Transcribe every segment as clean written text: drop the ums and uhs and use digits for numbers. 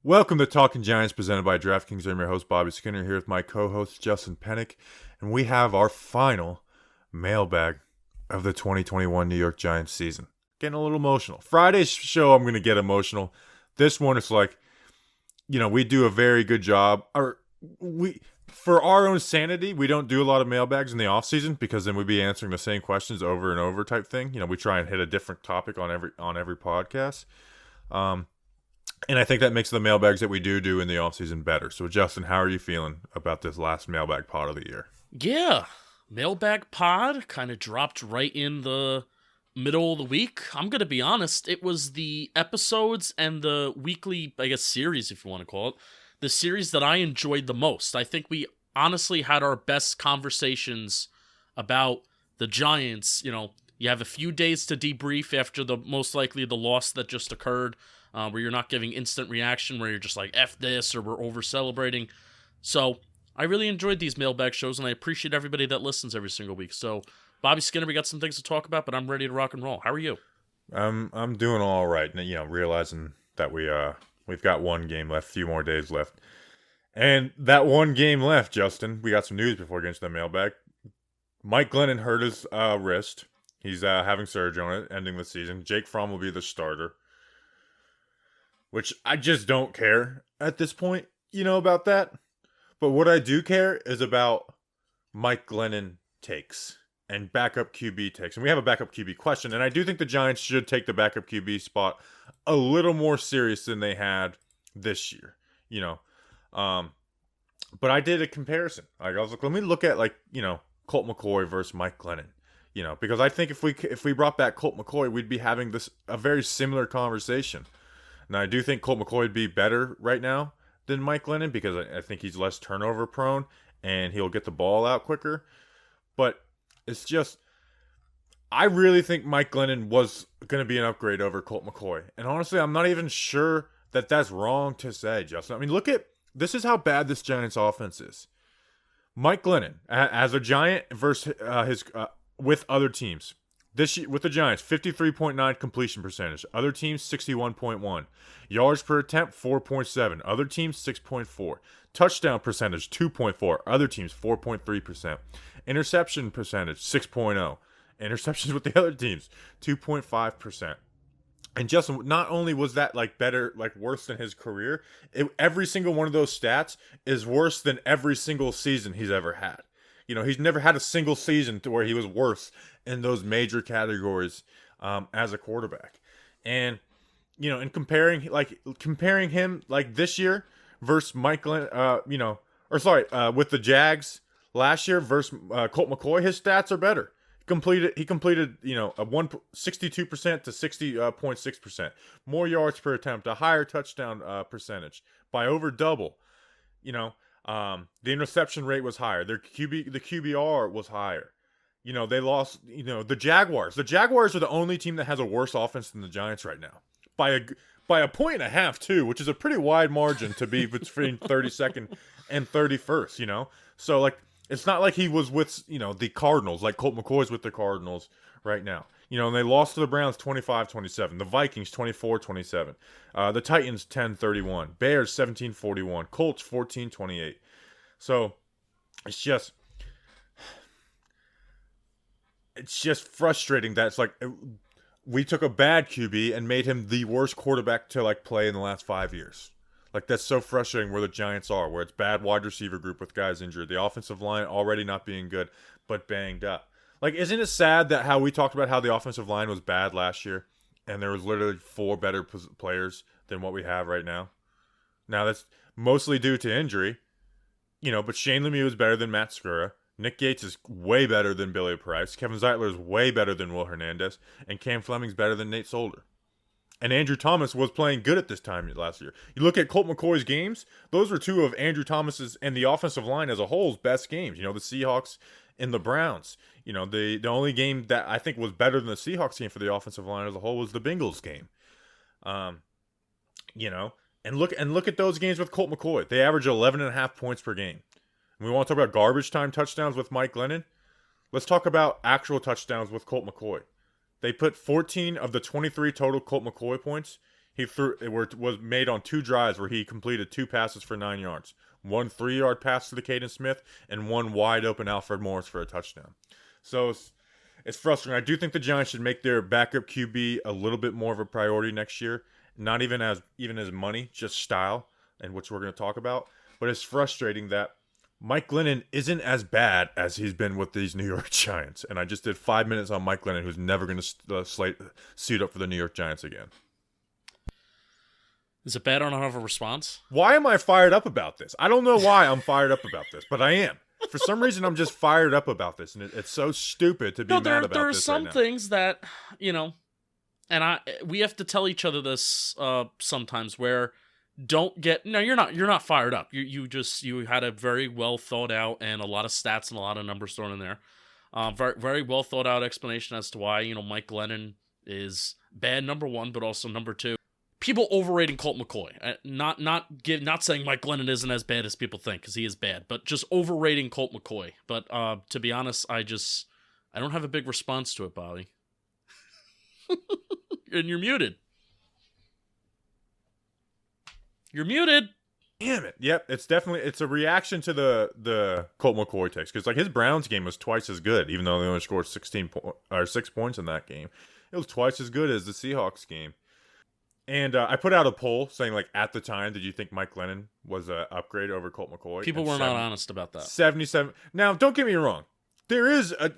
Welcome to Talking Giants, presented by DraftKings. I'm your host, Bobby Skinner, here with my co-host, Justin Pennick, and we have our final mailbag of the 2021 New York Giants season. Getting a little emotional. Friday's show, I'm going to get emotional. This one, it's like, we do a very good job. For our own sanity, we don't do a lot of mailbags in the offseason because then we'd be answering the same questions over and over type thing. We try and hit a different topic on every podcast. And I think that makes the mailbags that we do in the offseason better. So, Justin, how are you feeling about this last mailbag pod of the year? Yeah, mailbag pod kind of dropped right in the middle of the week. I'm going to be honest, it was the episodes and the weekly, series, if you want to call it, the series that I enjoyed the most. I think we honestly had our best conversations about the Giants. You have a few days to debrief after most likely the loss that just occurred. Where you're not giving instant reaction, where you're just like, F this, or we're over-celebrating. So, I really enjoyed these mailbag shows, and I appreciate everybody that listens every single week. So, Bobby Skinner, we got some things to talk about, but I'm ready to rock and roll. How are you? I'm doing all right. Realizing that we've got one game left, a few more days left. And that one game left, Justin, we got some news before we get into the mailbag. Mike Glennon hurt his wrist. He's having surgery on it, ending the season. Jake Fromm will be the starter. Which I just don't care at this point, about that. But what I do care is about Mike Glennon takes and backup QB takes. And we have a backup QB question. And I do think the Giants should take the backup QB spot a little more serious than they had this year, But I did a comparison. I was like, let me look at Colt McCoy versus Mike Glennon. Because I think if we brought back Colt McCoy, we'd be having a very similar conversation. Now, I do think Colt McCoy would be better right now than Mike Glennon because I think he's less turnover prone and he'll get the ball out quicker. But it's just, I really think Mike Glennon was going to be an upgrade over Colt McCoy. And honestly, I'm not even sure that that's wrong to say, Justin. I mean, this is how bad this Giants offense is. Mike Glennon, as a Giant versus with other teams. This year, with the Giants, 53.9 completion percentage. Other teams, 61.1. Yards per attempt, 4.7. Other teams, 6.4. Touchdown percentage, 2.4. Other teams, 4.3%. Interception percentage, 6.0. Interceptions with the other teams, 2.5%. And Justin, not only was that worse than his career, every single one of those stats is worse than every single season he's ever had. He's never had a single season to where he was worse in those major categories as a quarterback. And, in comparing him this year versus Mike Glenn, with the Jags last year versus Colt McCoy, his stats are better. He completed, a 62% to 60.6%. More yards per attempt, a higher touchdown percentage by over double. The interception rate was higher. The QBR was higher. They lost, the Jaguars. The Jaguars are the only team that has a worse offense than the Giants right now. By a point and a half, too, which is a pretty wide margin to be between 32nd and 31st, So, it's not like he was with, the Cardinals, like Colt McCoy's with the Cardinals right now. And they lost to the Browns 25-27. The Vikings 24-27. The Titans 10-31. Bears 17-41. Colts 14-28. So it's just frustrating that we took a bad QB and made him the worst quarterback to play in the last 5 years. That's so frustrating where the Giants are, where it's bad wide receiver group with guys injured. The offensive line already not being good, but banged up. Isn't it sad that how we talked about how the offensive line was bad last year and there was literally 4 better players than what we have right now? Now, that's mostly due to injury, but Shane Lemieux is better than Matt Skura. Nick Gates is way better than Billy Price. Kevin Zeitler is way better than Will Hernandez. And Cam Fleming's better than Nate Solder. And Andrew Thomas was playing good at this time last year. You look at Colt McCoy's games, those were 2 of Andrew Thomas's and the offensive line as a whole's best games. The Seahawks and the Browns. The only game that I think was better than the Seahawks game for the offensive line as a whole was the Bengals game. And look at those games with Colt McCoy. They average 11.5 points per game. And we want to talk about garbage time touchdowns with Mike Glennon. Let's talk about actual touchdowns with Colt McCoy. They put 14 of the 23 total Colt McCoy points. was made on 2 drives where he completed 2 passes for 9 yards. 1 3-yard pass to the Caden Smith and 1 wide open Alfred Morris for a touchdown. So it's frustrating. I do think the Giants should make their backup QB a little bit more of a priority next year. Not even as money, just style, and which we're going to talk about. But it's frustrating that Mike Glennon isn't as bad as he's been with these New York Giants. And I just did 5 minutes on Mike Glennon, who's never going to suit up for the New York Giants again. Is it bad? I don't have a response. Why am I fired up about this? I don't know why I'm fired up about this, but I am. For some reason, I'm just fired up about this, and it's so stupid to be mad about this right now. There are some things that, and we have to tell each other this sometimes, where you're not fired up. You had a very well thought out and a lot of stats and a lot of numbers thrown in there. Very, very well thought out explanation as to why, Mike Glennon is bad, number one, but also number two. People overrating Colt McCoy. Not saying Mike Glennon isn't as bad as people think, because he is bad, but just overrating Colt McCoy. But to be honest, I don't have a big response to it, Bobby. And you're muted. You're muted. Damn it. Yep, it's a reaction to the Colt McCoy takes, because his Browns game was twice as good, even though they only scored 6 points in that game. It was twice as good as the Seahawks game. And I put out a poll saying, at the time, did you think Mike Glennon was an upgrade over Colt McCoy? People were not honest about that. 77. Now, don't get me wrong. There is a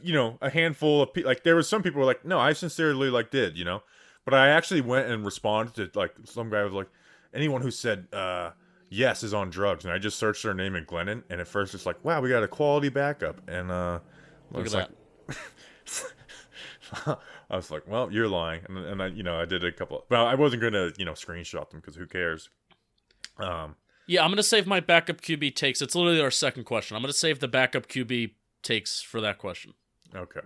handful of people. There was some people who were like, no, I sincerely did, But I actually went and responded to some guy was like, anyone who said yes is on drugs. And I just searched their name in Glennon, and at first it's like, wow, we got a quality backup. And look at that. I was like, well, you're lying. And I did a couple. Well, I wasn't going to, screenshot them because who cares? Yeah, I'm going to save my backup QB takes. It's literally our second question. I'm going to save the backup QB takes for that question. Okay.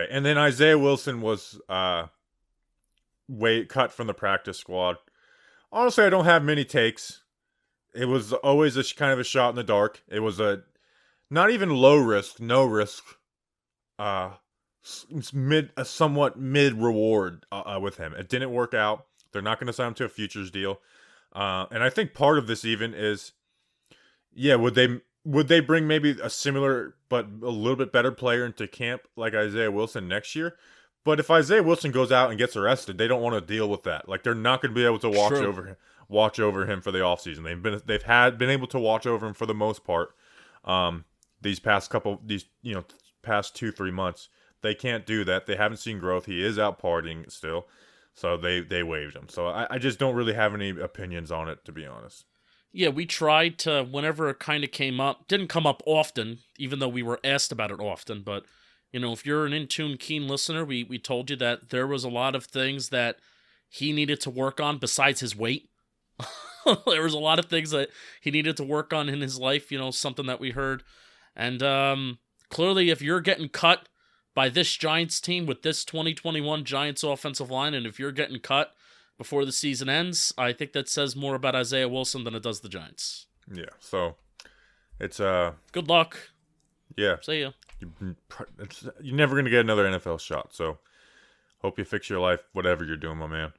And then Isaiah Wilson was cut from the practice squad. Honestly, I don't have many takes. It was always kind of a shot in the dark. It was a not even low risk, no risk, a somewhat mid reward with him. It didn't work out. They're not going to sign him to a futures deal. And I think part of this even is, would they bring maybe a similar but a little bit better player into camp like Isaiah Wilson next year? But if Isaiah Wilson goes out and gets arrested, they don't want to deal with that. They're not going to be able to watch over him for the offseason. They've been able to watch over him for the most part. These past 2-3 months. They can't do that. They haven't seen growth. He is out partying still. So they waived him. So I just don't really have any opinions on it, to be honest. Yeah, we tried to, whenever it kind of came up, didn't come up often, even though we were asked about it often. But, if you're an in-tune, keen listener, we told you that there was a lot of things that he needed to work on besides his weight. There was a lot of things that he needed to work on in his life, something that we heard. And clearly, if you're getting cut by this Giants team with this 2021 Giants offensive line, and if you're getting cut before the season ends, I think that says more about Isaiah Wilson than it does the Giants. Yeah, so it's good luck. Yeah. See ya. You're never going to get another NFL shot, so hope you fix your life, whatever you're doing, my man.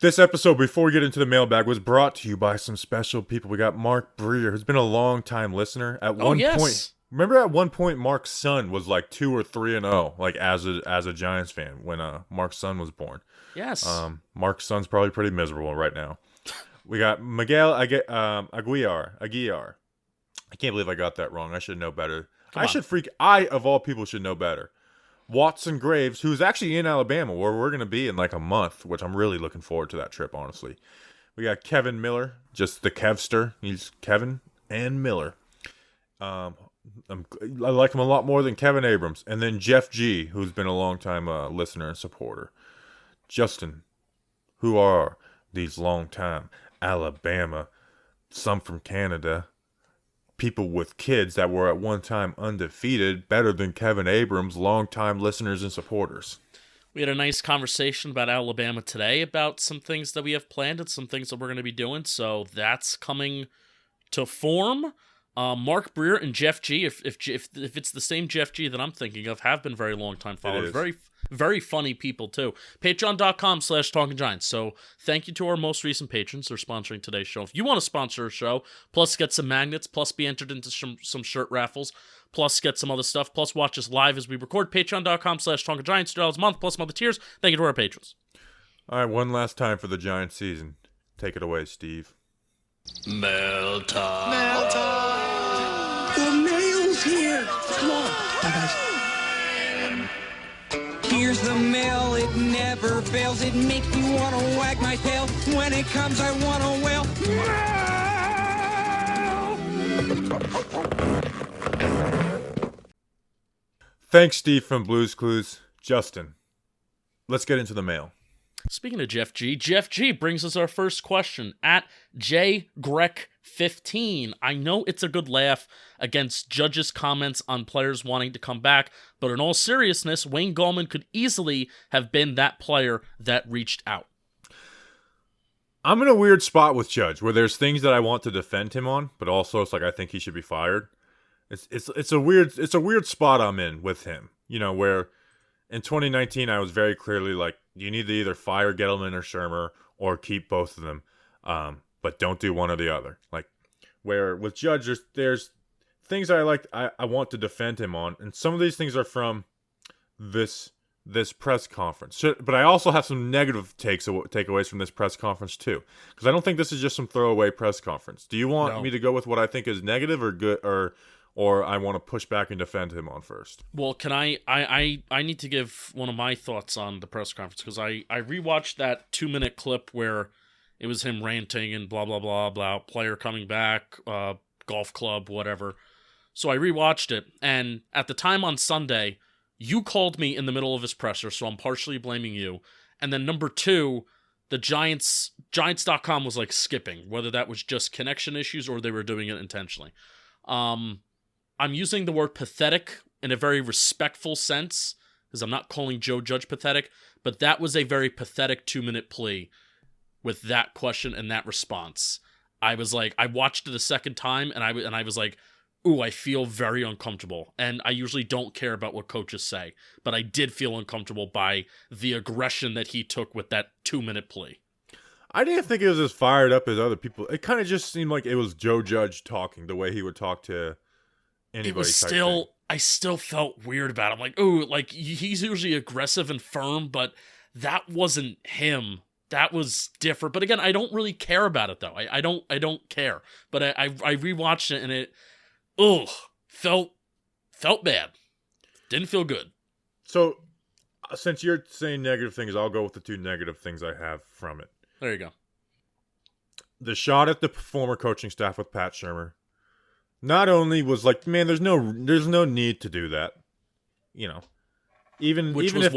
This episode, before we get into the mailbag, was brought to you by some special people. We got Mark Breer, who's been a long-time listener. At one point, remember at one point Mark's son was 2 or 3-0, as a Giants fan when Mark's son was born. Yes. Mark's son's probably pretty miserable right now. We got Miguel Aguiar. I can't believe I got that wrong. I should know better. I, of all people, should know better. Watson Graves, who's actually in Alabama, where we're going to be in a month, which I'm really looking forward to that trip, honestly. We got Kevin Miller, just the Kevster. He's Kevin and Miller. I like him a lot more than Kevin Abrams. And then Jeff G., who's been a long-time listener and supporter. Justin, who are these long-time Alabama, some from Canada, people with kids that were at one time undefeated, better than Kevin Abrams, long-time listeners and supporters. We had a nice conversation about Alabama today, about some things that we have planned and some things that we're going to be doing, so that's coming to form. Mark Breer and Jeff G, if it's the same Jeff G that I'm thinking of, have been very long time followers. Very, very funny people too. Patreon.com/TalkingGiants. So thank you to our most recent patrons. They're sponsoring today's show. If you want to sponsor a show, plus get some magnets, plus be entered into some shirt raffles, plus get some other stuff, plus watch us live as we record, Patreon.com/TalkingGiants, $2 a month, plus some other tiers. Thank you to our patrons. All right, one last time for the Giants season. Take it away, Steve. Mail time. The mail's here. Come on. Bye, guys. Here's the mail. It never fails. It makes me want to wag my tail. When it comes, I want to wail. Thanks, Steve from Blues Clues. Justin, let's get into the mail. Speaking of Jeff G brings us our first question at JGrek15. I know it's a good laugh against Judge's comments on players wanting to come back, but in all seriousness, Wayne Gallman could easily have been that player that reached out. I'm in a weird spot with Judge where there's things that I want to defend him on, but also it's like I think he should be fired. It's a weird spot I'm in with him. You know, where in 2019 I was very clearly like, you need to either fire Gettleman or Shermer or keep both of them, but don't do one or the other. Like, where with Judge, there's things I want to defend him on, and some of these things are from this press conference. But I also have some negative takeaways from this press conference too, because I don't think this is just some throwaway press conference. Do you want me to go with what I think is negative or good, or I want to push back and defend him on first? Well, can I need to give one of my thoughts on the press conference, because I rewatched that 2-minute clip where it was him ranting and blah, blah, blah, blah, player coming back, golf club, whatever. So I rewatched it, and at the time on Sunday, you called me in the middle of his presser, so I'm partially blaming you. And then number two, the Giants.com was like skipping, whether that was just connection issues or they were doing it intentionally. I'm using the word pathetic in a very respectful sense, because I'm not calling Joe Judge pathetic, but that was a very pathetic 2-minute plea with that question and that response. I was like, I watched it a second time, and I was like, ooh, I feel very uncomfortable. And I usually don't care about what coaches say, but I did feel uncomfortable by the aggression that he took with that 2-minute plea. I didn't think it was as fired up as other people. It kind of just seemed like it was Joe Judge talking the way he would talk to anybody. It was still, I still felt weird about it. I'm like, ooh, like he's usually aggressive and firm, but that wasn't him. That was different. But again, I don't really care about it though. I don't care. But I rewatched it and it, felt bad. Didn't feel good. So, since you're saying negative things, I'll go with the two negative things I have from it. There you go. The shot at the former coaching staff with Pat Shurmur not only was like, man, there's no need to do that. You know, even if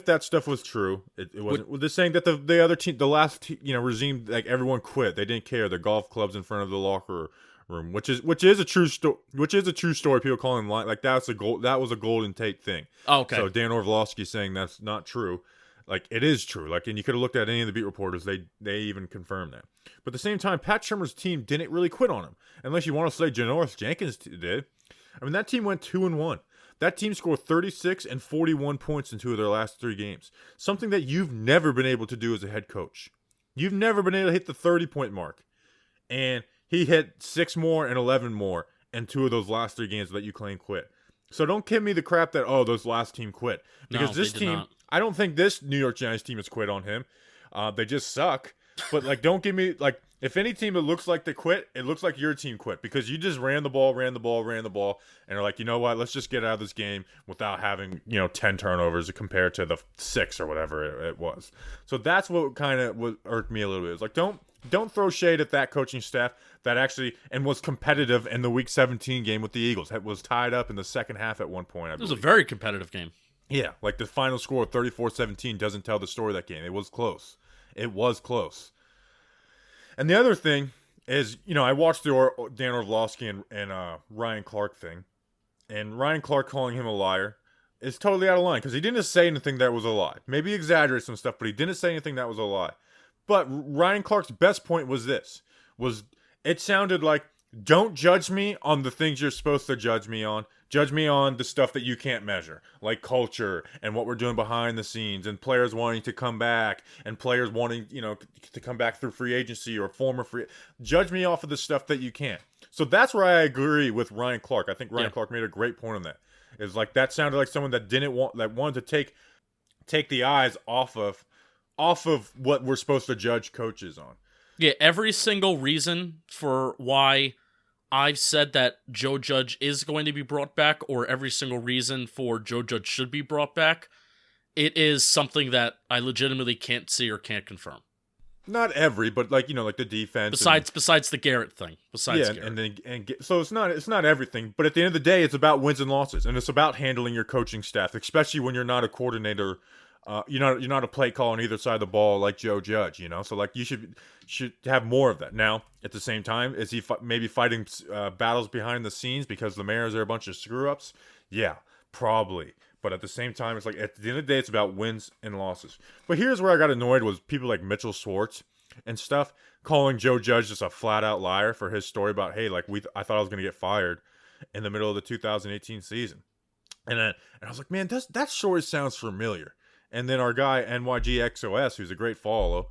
that stuff was true, it wasn't. They're saying that the other team, the last regime, like everyone quit. They didn't care. The golf clubs in front of the locker room, which is a true story. People calling like that was a Golden Tate thing. Oh, okay. So Dan Orlovsky saying that's not true. Like, it is true. Like, and you could have looked at any of the beat reporters. They even confirmed that. But at the same time, Pat Shurmur's team didn't really quit on him. Unless you want to say Janoris Jenkins did. I mean, that team went 2-1. That team scored 36 and 41 points in 2 of their last 3 games. Something that you've never been able to do as a head coach. You've never been able to hit the 30-point mark. And he hit 6 more and 11 more in 2 of those last 3 games that you claim quit. So don't give me the crap that, those last team quit. Because this team, not. I don't think this New York Giants team has quit on him. They just suck. But, like, don't give me, like, if any team that looks like they quit, it looks like your team quit. Because you just ran the ball, and are like, you know what, let's just get out of this game without having, 10 turnovers compared to the 6 or whatever it was. So that's what kind of irked me a little bit. It's like, don't throw shade at that coaching staff that actually and was competitive in the Week 17 game with the Eagles. It was tied up in the second half at one point. It was a very competitive game. Yeah, like the final score of 34-17 doesn't tell the story of that game. It was close. And the other thing is, I watched the Dan Orlovsky and Ryan Clark thing. And Ryan Clark calling him a liar is totally out of line because he didn't say anything that was a lie. Maybe he exaggerated some stuff, but he didn't say anything that was a lie. But Ryan Clark's best point was this. It sounded like don't judge me on the things you're supposed to judge me on. Judge me on the stuff that you can't measure, like culture and what we're doing behind the scenes and players wanting to come back and players wanting, to come back through free agency or former free. Judge me off of the stuff that you can't. So that's where I agree with Ryan Clark. I think Ryan Clark made a great point on that. It's like that sounded like someone that wanted to take the eyes off of what we're supposed to judge coaches on. Yeah, every single reason for why I've said that Joe Judge is going to be brought back, or every single reason for Joe Judge should be brought back, it is something that I legitimately can't see or can't confirm. Not every, but like the defense. Besides the Garrett thing. Garrett. So it's not everything, but at the end of the day, it's about wins and losses, and it's about handling your coaching staff, especially when you're not a coordinator. You're not a play call on either side of the ball like Joe Judge, So like you should have more of that. Now, at the same time, is he maybe fighting battles behind the scenes because the Mariners are a bunch of screw ups? Yeah, probably. But at the same time, it's like at the end of the day, it's about wins and losses. But here's where I got annoyed was people like Mitchell Schwartz and stuff calling Joe Judge just a flat out liar for his story about, hey, like I thought I was gonna get fired in the middle of the 2018 season, and I was like, man, that story sounds familiar. And then our guy, NYGXOS, who's a great follow,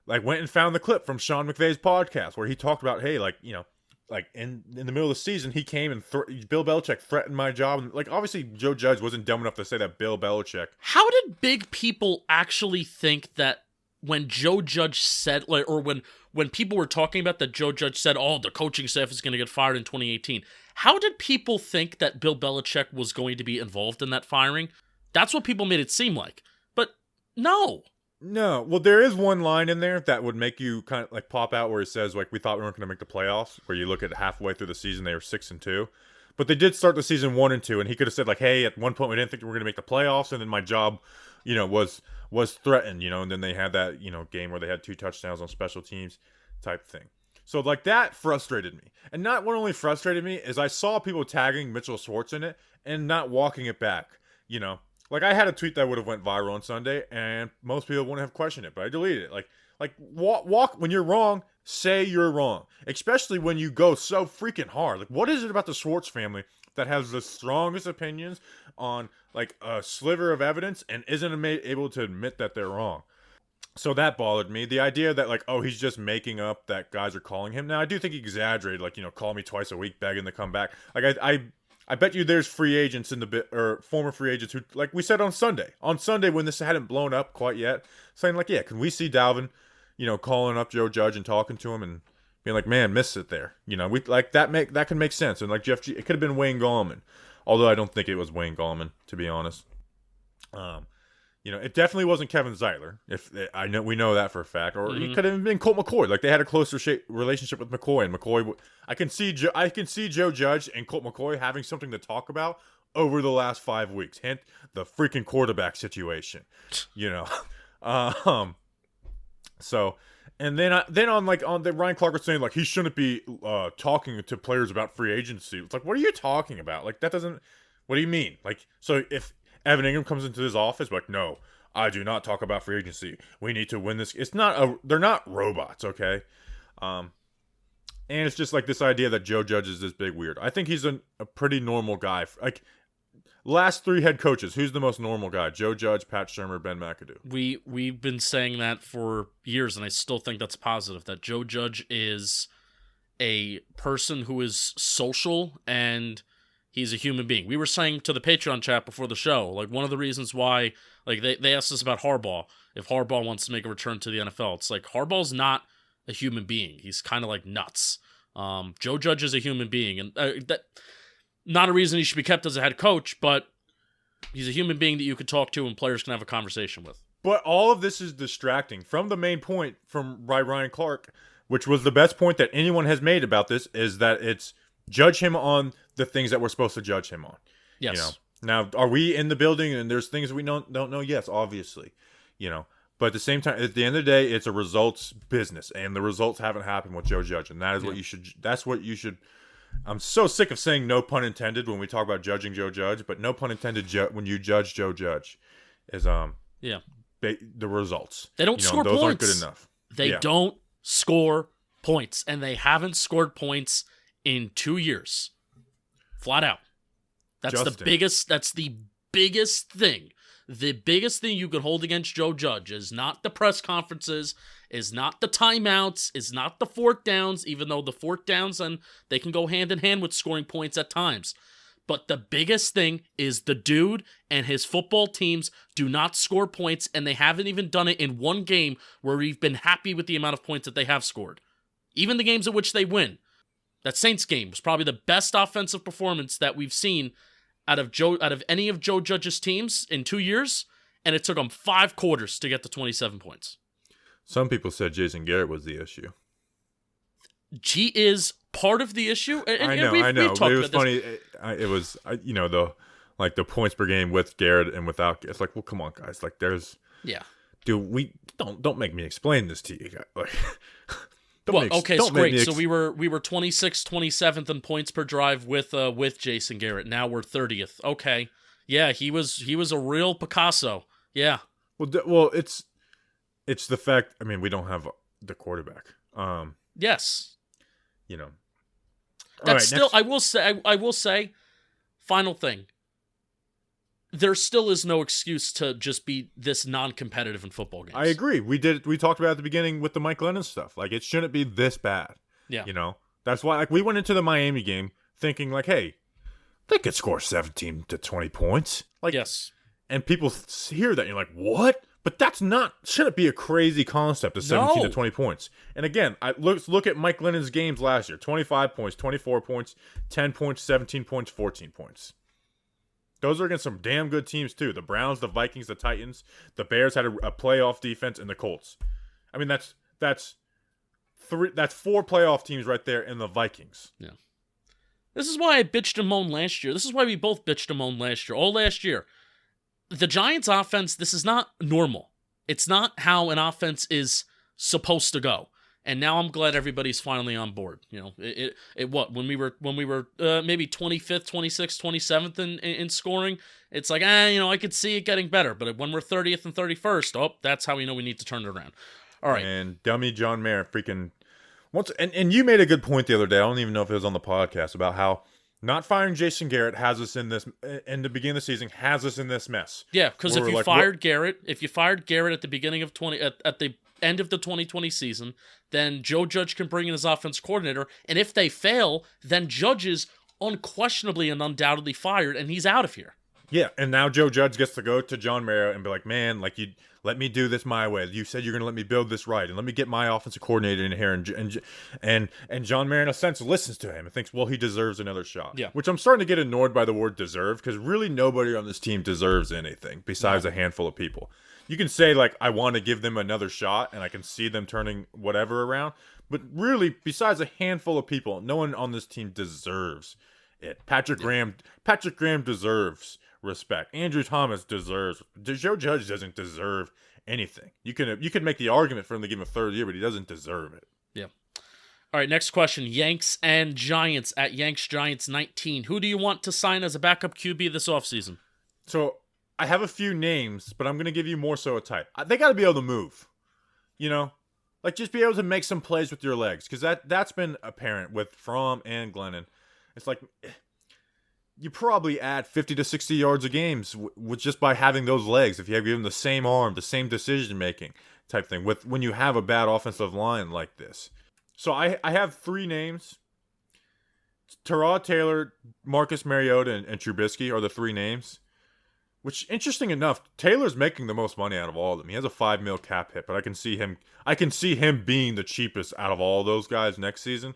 like went and found the clip from Sean McVay's podcast where he talked about, hey, like in the middle of the season, he came and Bill Belichick threatened my job. And like, obviously, Joe Judge wasn't dumb enough to say that Bill Belichick. How did big people actually think that when Joe Judge said, or when people were talking about that Joe Judge said, oh, the coaching staff is going to get fired in 2018, how did people think that Bill Belichick was going to be involved in that firing? That's what people made it seem like. No. Well, there is one line in there that would make you kind of like pop out where it says like we thought we weren't going to make the playoffs. Where you look at halfway through the season, they were 6-2, but they did start the season 1-2, and he could have said like, hey, at one point we didn't think we were going to make the playoffs, and then my job, was threatened, and then they had that game where they had 2 touchdowns on special teams type thing. So like that frustrated me, and not what only frustrated me is I saw people tagging Mitchell Schwartz in it and not walking it back, Like, I had a tweet that would have went viral on Sunday, and most people wouldn't have questioned it, but I deleted it. Like walk when you're wrong, say you're wrong. Especially when you go so freaking hard. Like, what is it about the Schwartz family that has the strongest opinions on, like, a sliver of evidence and isn't able to admit that they're wrong? So that bothered me. The idea that, like, oh, he's just making up that guys are calling him. Now, I do think he exaggerated, like, call me twice a week begging to come back. Like, I bet you there's free agents or former free agents who, like we said on Sunday when this hadn't blown up quite yet, saying like, yeah, can we see Dalvin, calling up Joe Judge and talking to him and being like, man, missed it there. We like that can make sense. And like Jeff G, it could have been Wayne Gallman, although I don't think it was Wayne Gallman, to be honest. It definitely wasn't Kevin Zeitler. We know that for a fact, or he could have been Colt McCoy. Like they had a closer relationship with McCoy, and McCoy. I can see Joe Judge and Colt McCoy having something to talk about over the last 5 weeks. Hint the freaking quarterback situation, So, and then on the Ryan Clark was saying like he shouldn't be talking to players about free agency. It's like, what are you talking about? Like that doesn't. What do you mean? Like so if Evan Ingram comes into his office, like, no, I do not talk about free agency. We need to win this. They're not robots, okay? And it's just like this idea that Joe Judge is this big weird. I think he's a pretty normal guy. Like, last 3 head coaches, who's the most normal guy? Joe Judge, Pat Shurmur, Ben McAdoo. We've been saying that for years, and I still think that's positive, that Joe Judge is a person who is social and he's a human being. We were saying to the Patreon chat before the show, like one of the reasons why, like they asked us about Harbaugh, if Harbaugh wants to make a return to the NFL. It's like Harbaugh's not a human being. He's kind of like nuts. Joe Judge is a human being, and that not a reason he should be kept as a head coach, but he's a human being that you could talk to and players can have a conversation with. But all of this is distracting from the main point from Ryan Clark, which was the best point that anyone has made about this, is that it's judge him on the things that we're supposed to judge him on. Yes. Now, are we in the building and there's things we don't know? Yes, obviously. But at the same time, at the end of the day, it's a results business, and the results haven't happened with Joe Judge, and that is what you should. That's what you should. I'm so sick of saying no pun intended when we talk about judging Joe Judge, but no pun intended when you judge Joe Judge is the results. They don't score those points. Aren't good enough. They don't score points, and they haven't scored points in 2 years. Flat out. That's Justin. the biggest thing. The biggest thing you could hold against Joe Judge is not the press conferences, is not the timeouts, is not the fourth downs, even though the fourth downs and they can go hand in hand with scoring points at times. But the biggest thing is the dude and his football teams do not score points, and they haven't even done it in one game where we've been happy with the amount of points that they have scored. Even the games in which they win. That Saints game was probably the best offensive performance that we've seen out of any of Joe Judge's teams in 2 years, and it took him 5 quarters to get to 27 points. Some people said Jason Garrett was the issue. He is part of the issue. And I know. But it was funny. It was the points per game with Garrett and without. It's like, well, come on, guys. Like, there's. Yeah. Dude, we don't make me explain this to you guys. Like, great. So we were 26th, 27th in points per drive with Jason Garrett. Now we're 30th. Okay. Yeah, he was a real Picasso. Yeah. Well, it's the fact. I mean, we don't have the quarterback. Yes. You know. That's still. I will say. Final thing. There still is no excuse to just be this non-competitive in football games. I agree. We talked about it at the beginning with the Mike Glennon stuff. Like, it shouldn't be this bad. Yeah. You know? That's why, like, we went into the Miami game thinking, like, hey, they could score 17 to 20 points. Like, yes. And people hear that and you're like, what? But that's not, shouldn't be a crazy concept of 17 to 20 points. And again, let's look at Mike Glennon's games last year. 25 points, 24 points, 10 points, 17 points, 14 points. Those are against some damn good teams, too. The Browns, the Vikings, the Titans. The Bears had a playoff defense, and the Colts. I mean, that's 4 playoff teams right there in the Vikings. Yeah. This is why I bitched and moaned last year. This is why we both bitched and moaned last year. All last year. The Giants' offense, this is not normal. It's not how an offense is supposed to go. And now I'm glad everybody's finally on board. You know, when we were maybe 25th, 26th, 27th in scoring, it's like, I could see it getting better. But when we're 30th and 31st, that's how we know we need to turn it around. All right. And dummy John Mayer freaking and you made a good point the other day. I don't even know if it was on the podcast about how not firing Jason Garrett has us in this, in the beginning of the season, has us in this mess. Yeah, because if you fired Garrett at the beginning of at the end of the 2020 season, then Joe Judge can bring in his offense coordinator, and if they fail, then Judge is unquestionably and undoubtedly fired, and he's out of here. Yeah, and now Joe Judge gets to go to John Mayer and be like, man, like, you let me do this my way. You said you're going to let me build this right, and let me get my offensive coordinator in here. And John Mayer, in a sense, listens to him and thinks, well, he deserves another shot. Yeah. Which I'm starting to get annoyed by the word deserve, because really nobody on this team deserves anything besides a handful of people. You can say, like, I want to give them another shot, and I can see them turning whatever around. But really, besides a handful of people, no one on this team deserves it. Patrick Graham deserves respect. Andrew Thomas deserves. Joe Judge doesn't deserve anything. You could make the argument for him to give him a third year, but he doesn't deserve it. Yeah. All right, next question. Yanks and Giants at Yanks Giants 19. Who do you want to sign as a backup QB this offseason? So I have a few names, but I'm going to give you more so a type. They got to be able to move. You know? Like, just be able to make some plays with your legs, because that's been apparent with Fromm and Glennon. It's like, you probably add 50 to 60 yards a game with just by having those legs. If you have given the same arm, the same decision-making type thing, when you have a bad offensive line like this. So I have 3 names. Tyrod Taylor, Marcus Mariota, and Trubisky are the 3 names. Which, interesting enough, Taylor's making the most money out of all of them. He has a $5 million cap hit, but I can see him being the cheapest out of all those guys next season.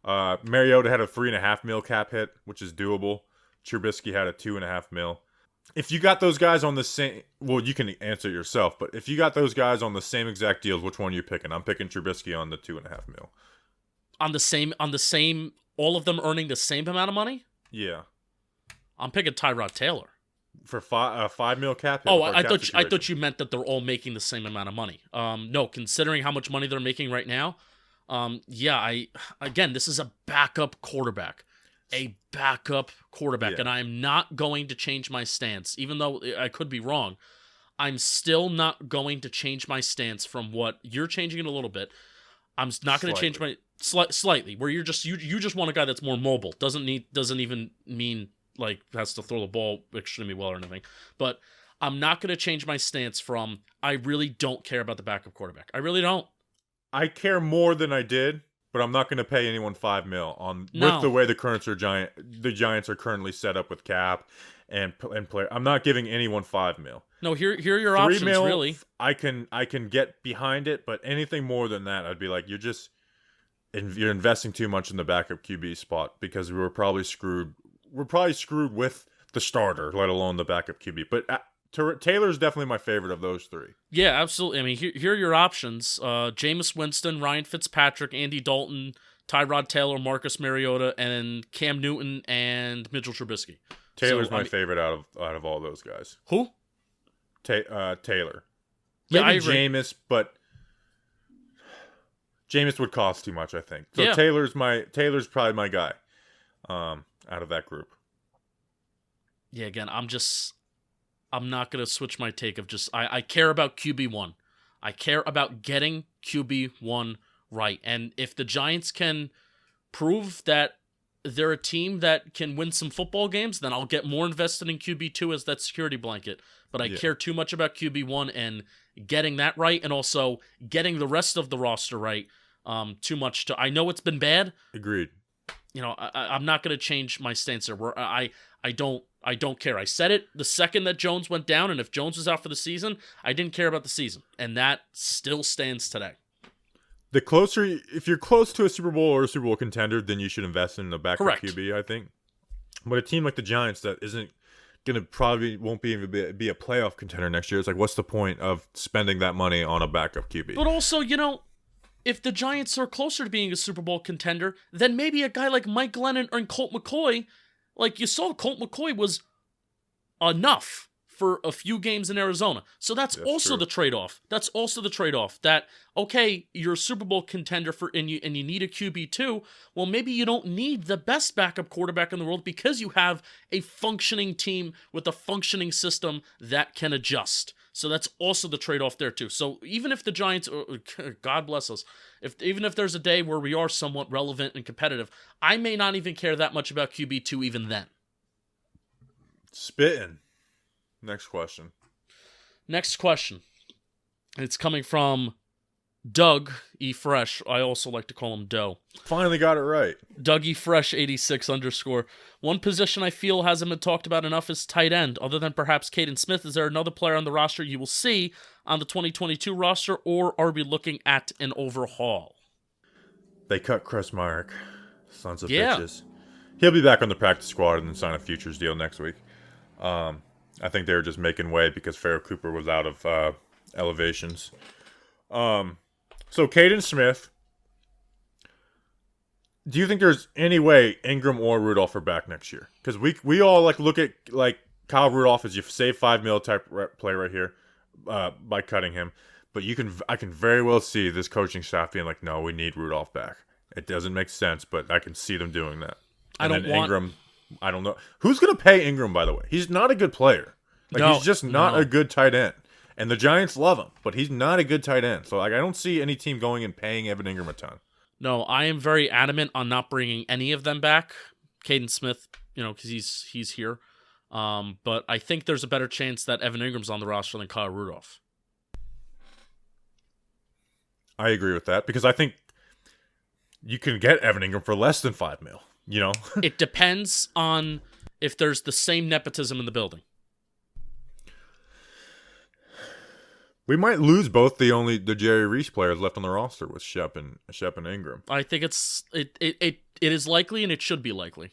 Mariota had a $3.5 million cap hit, which is doable. Trubisky had a $2.5 million. If you got those guys on the same, well, you can answer it yourself, but if you got those guys on the same exact deals, which one are you picking? I'm picking Trubisky on the $2.5 million. On the same, all of them earning the same amount of money? Yeah. I'm picking Tyrod Taylor. For $5 million cap hit. Oh, I thought you meant that they're all making the same amount of money. No, considering how much money they're making right now, this is a backup quarterback. And I'm not going to change my stance. Even though I could be wrong, I'm still not going to change my stance from what you're changing it a little bit. I'm not going to change my Slightly, where you just want a guy that's more mobile. Doesn't even mean like has to throw the ball extremely well or anything. But I'm not going to change my stance from I really don't care about the backup quarterback. I really don't. I care more than I did, but I'm not going to pay anyone $5 million with the way the Giants are currently set up with cap and player. I'm not giving anyone $5 million. No, here are your options. $3 million, really. I can get behind it, but anything more than that, I'd be like, you're investing too much in the backup QB spot because we were probably screwed. We're probably screwed with the starter, let alone the backup QB. But Taylor's definitely my favorite of those three. Yeah, absolutely. I mean, here are your options: Jameis Winston, Ryan Fitzpatrick, Andy Dalton, Tyrod Taylor, Marcus Mariota, and Cam Newton and Mitchell Trubisky. Taylor's my favorite out of all those guys. Who? Taylor. Yeah, Maybe I agree. Jameis, but Jameis would cost too much, I think. So yeah. Taylor's probably my guy out of that group. Yeah, again, I'm not going to switch my take of I care about QB1. I care about getting QB1 right. And if the Giants can prove that they're a team that can win some football games, then I'll get more invested in QB2 as that security blanket. But I care too much about QB1 and getting that right, and also getting the rest of the roster right. Too much to. I know it's been bad. Agreed. I'm not going to change my stance there. I don't care. I said it the second that Jones went down, and if Jones was out for the season, I didn't care about the season, and that still stands today. If you're close to a Super Bowl or a Super Bowl contender, then you should invest in the backup Correct. QB, I think. But a team like the Giants that isn't won't be a playoff contender next year. It's like, what's the point of spending that money on a backup QB? But also, if the Giants are closer to being a Super Bowl contender, then maybe a guy like Mike Glennon or Colt McCoy, like you saw, Colt McCoy was enough for a few games in Arizona. So that's also true. the trade-off. That's also the trade-off that, okay, you're a Super Bowl contender and you need a QB2. Well, maybe you don't need the best backup quarterback in the world because you have a functioning team with a functioning system that can adjust. So that's also the trade-off there too. So even if the Giants, God bless us, even if there's a day where we are somewhat relevant and competitive, I may not even care that much about QB2 even then. Spitting. Next question. It's coming from Doug E. Fresh. I also like to call him Doe. Finally got it right. Doug E. Fresh 86 _. One position I feel hasn't been talked about enough is tight end. Other than perhaps Caden Smith, is there another player on the roster you will see on the 2022 roster, or are we looking at an overhaul? They cut Chris Myrick. Sons of bitches. He'll be back on the practice squad and then sign a futures deal next week. I think they were just making way because Farrell Cooper was out of elevations. So Caden Smith, do you think there's any way Ingram or Rudolph are back next year? Because we all look at Kyle Rudolph as you save $5 million type play right here by cutting him, but I can very well see this coaching staff being like, no, we need Rudolph back. It doesn't make sense, but I can see them doing that. Ingram. I don't know. Who's going to pay Ingram, by the way? He's not a good player. He's just not a good tight end. And the Giants love him, but he's not a good tight end. So I don't see any team going and paying Evan Ingram a ton. No, I am very adamant on not bringing any of them back. Caden Smith, because he's here. But I think there's a better chance that Evan Ingram's on the roster than Kyle Rudolph. I agree with that because I think you can get Evan Ingram for less than $5 million. It depends on if there's the same nepotism in the building. We might lose both the Jerry Reese players left on the roster with Shep and Ingram. I think it is likely and it should be likely.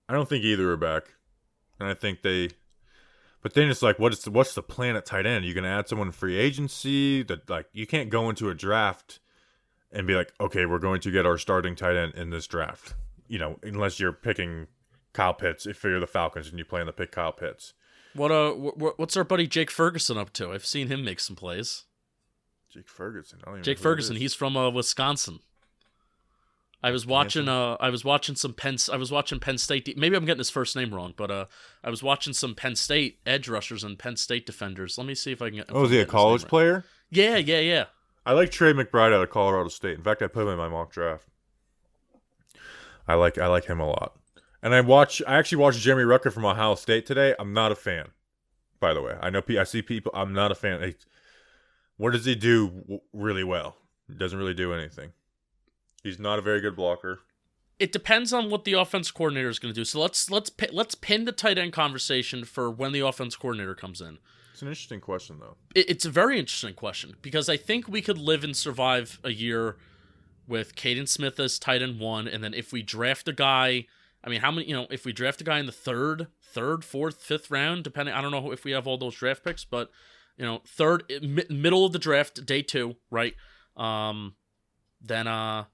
I don't think either are back, and I think but then it's like, what's the plan at tight end? You can add someone in free agency that you can't go into a draft and be like, okay, we're going to get our starting tight end in this draft. Unless you're picking Kyle Pitts, if you're the Falcons and you plan to pick Kyle Pitts. What's our buddy Jake Ferguson up to? I've seen him make some plays. Jake Ferguson. He's from Wisconsin. I was watching some Penn State. Maybe I'm getting his first name wrong, but I was watching some Penn State edge rushers and Penn State defenders. Let me see if I can get. Oh, is he a college player? Yeah. I like Trey McBride out of Colorado State. In fact, I put him in my mock draft. I like him a lot. And I actually watched Jeremy Rucker from Ohio State today. I'm not a fan, by the way. I see people. I'm not a fan. What does he do really well? He doesn't really do anything. He's not a very good blocker. It depends on what the offense coordinator is going to do. So let's pin the tight end conversation for when the offense coordinator comes in. It's an interesting question, though. It's a very interesting question because I think we could live and survive a year with Caden Smith as tight end 1, and then if we draft a guy, I mean, if we draft a guy in the third, fourth, fifth round, depending, I don't know if we have all those draft picks, but third, middle of the draft, day 2, right? Then I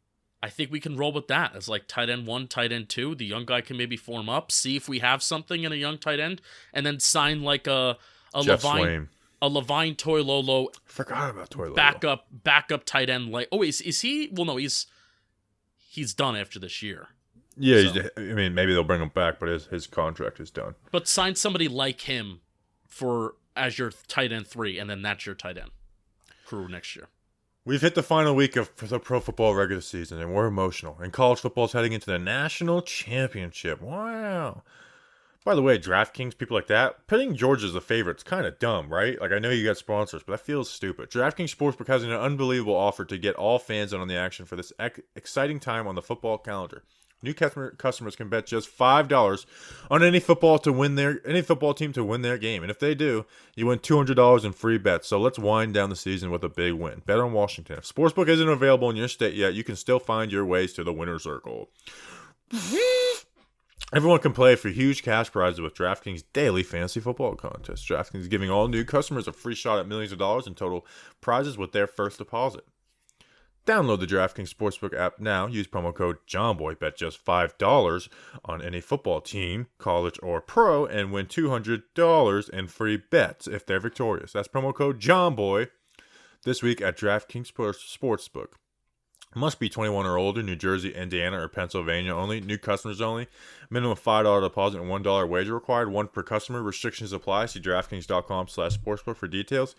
think we can roll with that as like tight end 1, tight end 2. The young guy can maybe form up, see if we have something in a young tight end, and then sign like a Levine Toilolo. Forgot about Toilolo. Backup tight end. Like, is he? Well, no, he's done after this year. Yeah, so. I mean, maybe they'll bring him back, but his contract is done. But sign somebody like him as your tight end 3, and then that's your tight end crew next year. We've hit the final week of the pro football regular season, and we're emotional. And college football is heading into the national championship. Wow. By the way, DraftKings, people like that, putting Georgia as a favorite is kind of dumb, right? Like, I know you got sponsors, but that feels stupid. DraftKings Sportsbook has an unbelievable offer to get all fans in on the action for this exciting time on the football calendar. New customers can bet just $5 on any football team to win their game. And if they do, you win $200 in free bets. So let's wind down the season with a big win. Bet on Washington. If Sportsbook isn't available in your state yet, you can still find your ways to the winner's circle. Everyone can play for huge cash prizes with DraftKings Daily Fantasy Football Contest. DraftKings is giving all new customers a free shot at millions of dollars in total prizes with their first deposit. Download the DraftKings Sportsbook app now. Use promo code JOHNBOY. Bet just $5 on any football team, college or pro, and win $200 in free bets if they're victorious. That's promo code JOHNBOY this week at DraftKings Sportsbook. Must be 21 or older, New Jersey, Indiana, or Pennsylvania only. New customers only. Minimum $5 deposit and $1 wager required. One per customer. Restrictions apply. See DraftKings.com/sportsbook for details.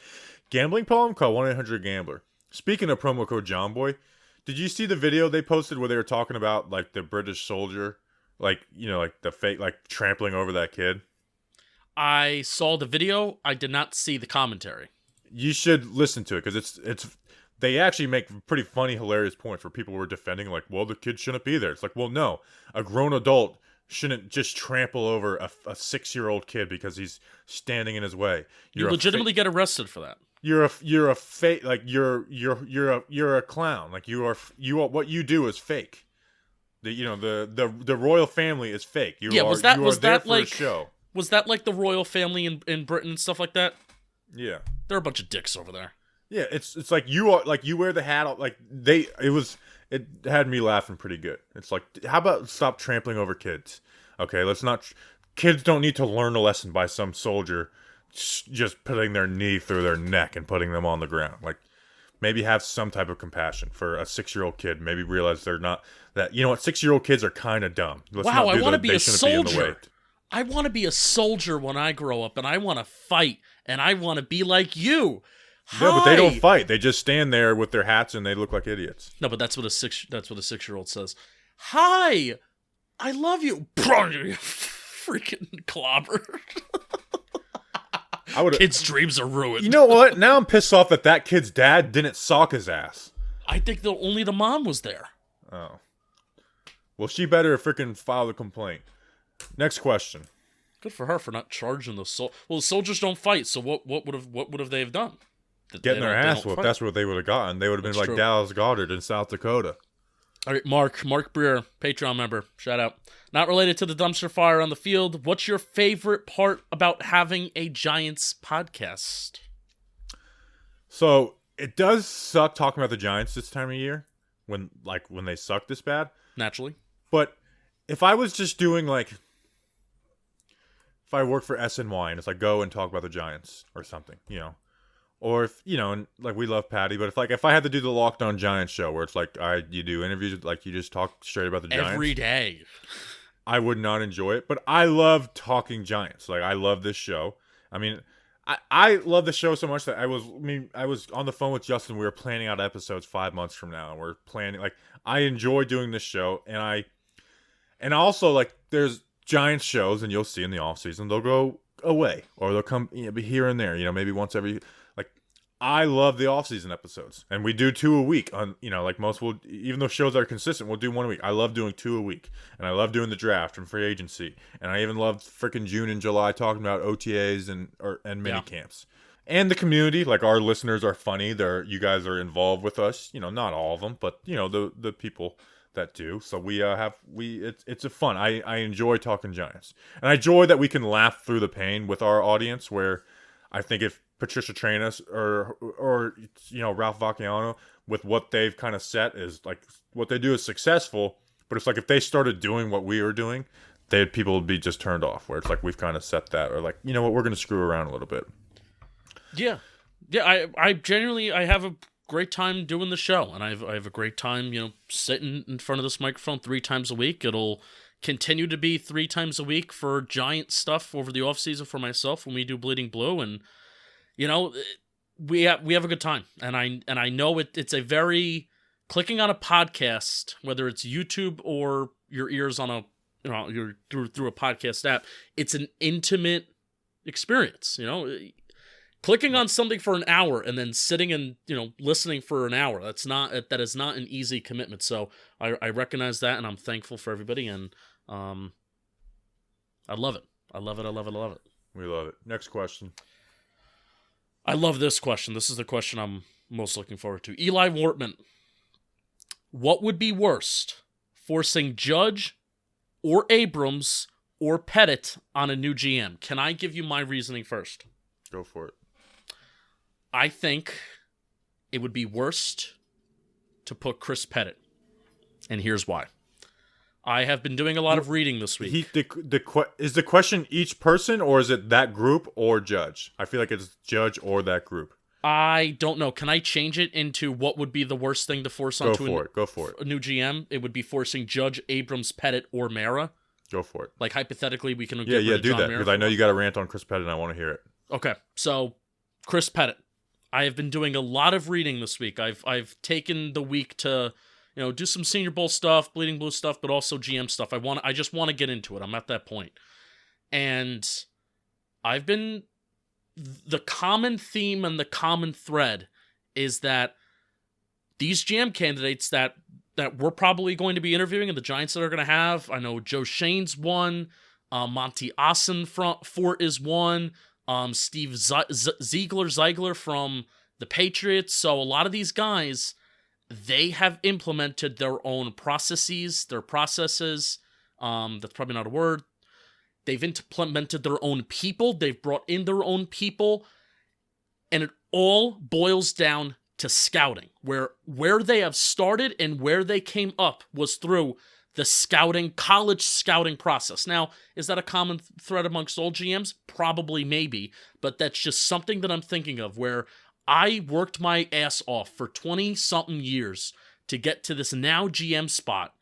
Gambling problem? Call 1-800-GAMBLER. Speaking of promo code JOHNBOY, did you see the video they posted where they were talking about like the British soldier, like the fake, like trampling over that kid? I saw the video. I did not see the commentary. You should listen to it because it's they actually make pretty funny, hilarious points where people were defending like, well, the kid shouldn't be there. It's like, well, no, a grown adult shouldn't just trample over a 6-year-old kid because he's standing in his way. You legitimately get arrested for that. You're a fake, like you're a clown. Like you are what you do is fake. The royal family is fake. Was that like a show? Was that like the royal family in Britain and stuff like that? Yeah, they're a bunch of dicks over there. Yeah, it's like you are, like you wear the hat, like it had me laughing pretty good. It's like, how about stop trampling over kids? Okay, let's not. Kids don't need to learn a lesson by some soldier just putting their knee through their neck and putting them on the ground. Like, maybe have some type of compassion for a 6-year-old kid. Maybe realize they're not that. You know what? 6-year-old kids are kind of dumb. Wow, I want to be a soldier. I want to be a soldier when I grow up, and I want to fight, and I want to be like you. No, but they don't fight. They just stand there with their hats and they look like idiots. No, but that's what a 6-year-old says. Hi, I love you. Freaking clobber. Kid's dreams are ruined. You know what? Now I'm pissed off that kid's dad didn't sock his ass. I think only the mom was there. Oh. Well, she better freaking file the complaint. Next question. Good for her for not charging the soldiers. Well, the soldiers don't fight, so what would have they have done? Getting their ass whooped. That's what they would have gotten. They would have been like true. Dallas Goedert in South Dakota. All right, Mark Breer, Patreon member, shout out. Not related to the dumpster fire on the field. What's your favorite part about having a Giants podcast? So it does suck talking about the Giants this time of year when they suck this bad. Naturally. But if I was just doing if I worked for SNY and it's like go and talk about the Giants or something, Or if and we love Patty, but if I had to do the Locked On Giants show where it's like you do interviews, like you just talk straight about the Giants every day, I would not enjoy it. But I love talking Giants. Like I love this show. I mean, I love the show so much that I was on the phone with Justin. We were planning out episodes 5 months from now, and we're planning. Like, I enjoy doing this show, and also, like, there's Giants shows, and you'll see in the off season they'll go away or they'll come be here and there. Maybe once every. Like, I love the off season episodes, and we do 2 a week. On like most will, even though shows are consistent, we'll do 1 a week. I love doing 2 a week, and I love doing the draft and free agency, and I even love freaking June and July talking about OTAs and mini camps. And the community, like, our listeners are funny. You guys are involved with us. Not all of them, but the people that do. So it's a fun. I enjoy talking Giants, and I enjoy that we can laugh through the pain with our audience. Where I think if Patricia Tranas or Ralph Vacchiano, with what they've kind of set, is like what they do is successful. But it's like if they started doing what we are doing, people would be just turned off. Where it's like we've kind of set that, or like, what, we're going to screw around a little bit. Yeah. I genuinely have a great time doing the show, and I have a great time, sitting in front of this microphone 3 times a week. It'll continue to be 3 times a week for Giant stuff over the off season for myself when we do Bleeding Blue, and we have a good time. And I know it's a very clicking on a podcast, whether it's YouTube or your ears on a you're through a podcast app. It's an intimate experience, Clicking on something for an hour and then sitting and listening for an hour, that is not an easy commitment. So I recognize that, and I'm thankful for everybody, and I love it. I love it. We love it. Next question. I love this question. This is the question I'm most looking forward to. Eli Wortman. What would be worst, forcing Judge or Abrams or Pettit on a new GM? Can I give you my reasoning first? Go for it. I think it would be worst to put Chris Pettit, and here's why. I have been doing a lot of reading this week. Is the question each person, or is it that group or Judge? I feel like it's Judge or that group. I don't know. Can I change it into what would be the worst thing to force onto Go for it. A new GM? It would be forcing Judge, Abrams, Pettit, or Mara. Go for it. Like, hypothetically, we can do that, because I know you got a rant on Chris Pettit, and I want to hear it. Okay, so Chris Pettit. I have been doing a lot of reading this week. I've taken the week to, do some Senior Bowl stuff, Bleeding Blue stuff, but also GM stuff. I just want to get into it. I'm at that point. And the common theme and the common thread is that these GM candidates that we're probably going to be interviewing, and the Giants that are going to have, I know Joe Shane's one, Monty Ossenfort is one, Steve Ziegler from the Patriots. So a lot of these guys, they have implemented their own processes. That's probably not a word. They've implemented their own people. They've brought in their own people. And it all boils down to scouting. Where they have started and where they came up was through the college scouting process. Now, is that a common thread amongst all GMs? Probably, maybe. But that's just something that I'm thinking of, where I worked my ass off for 20-something years to get to this now GM spot.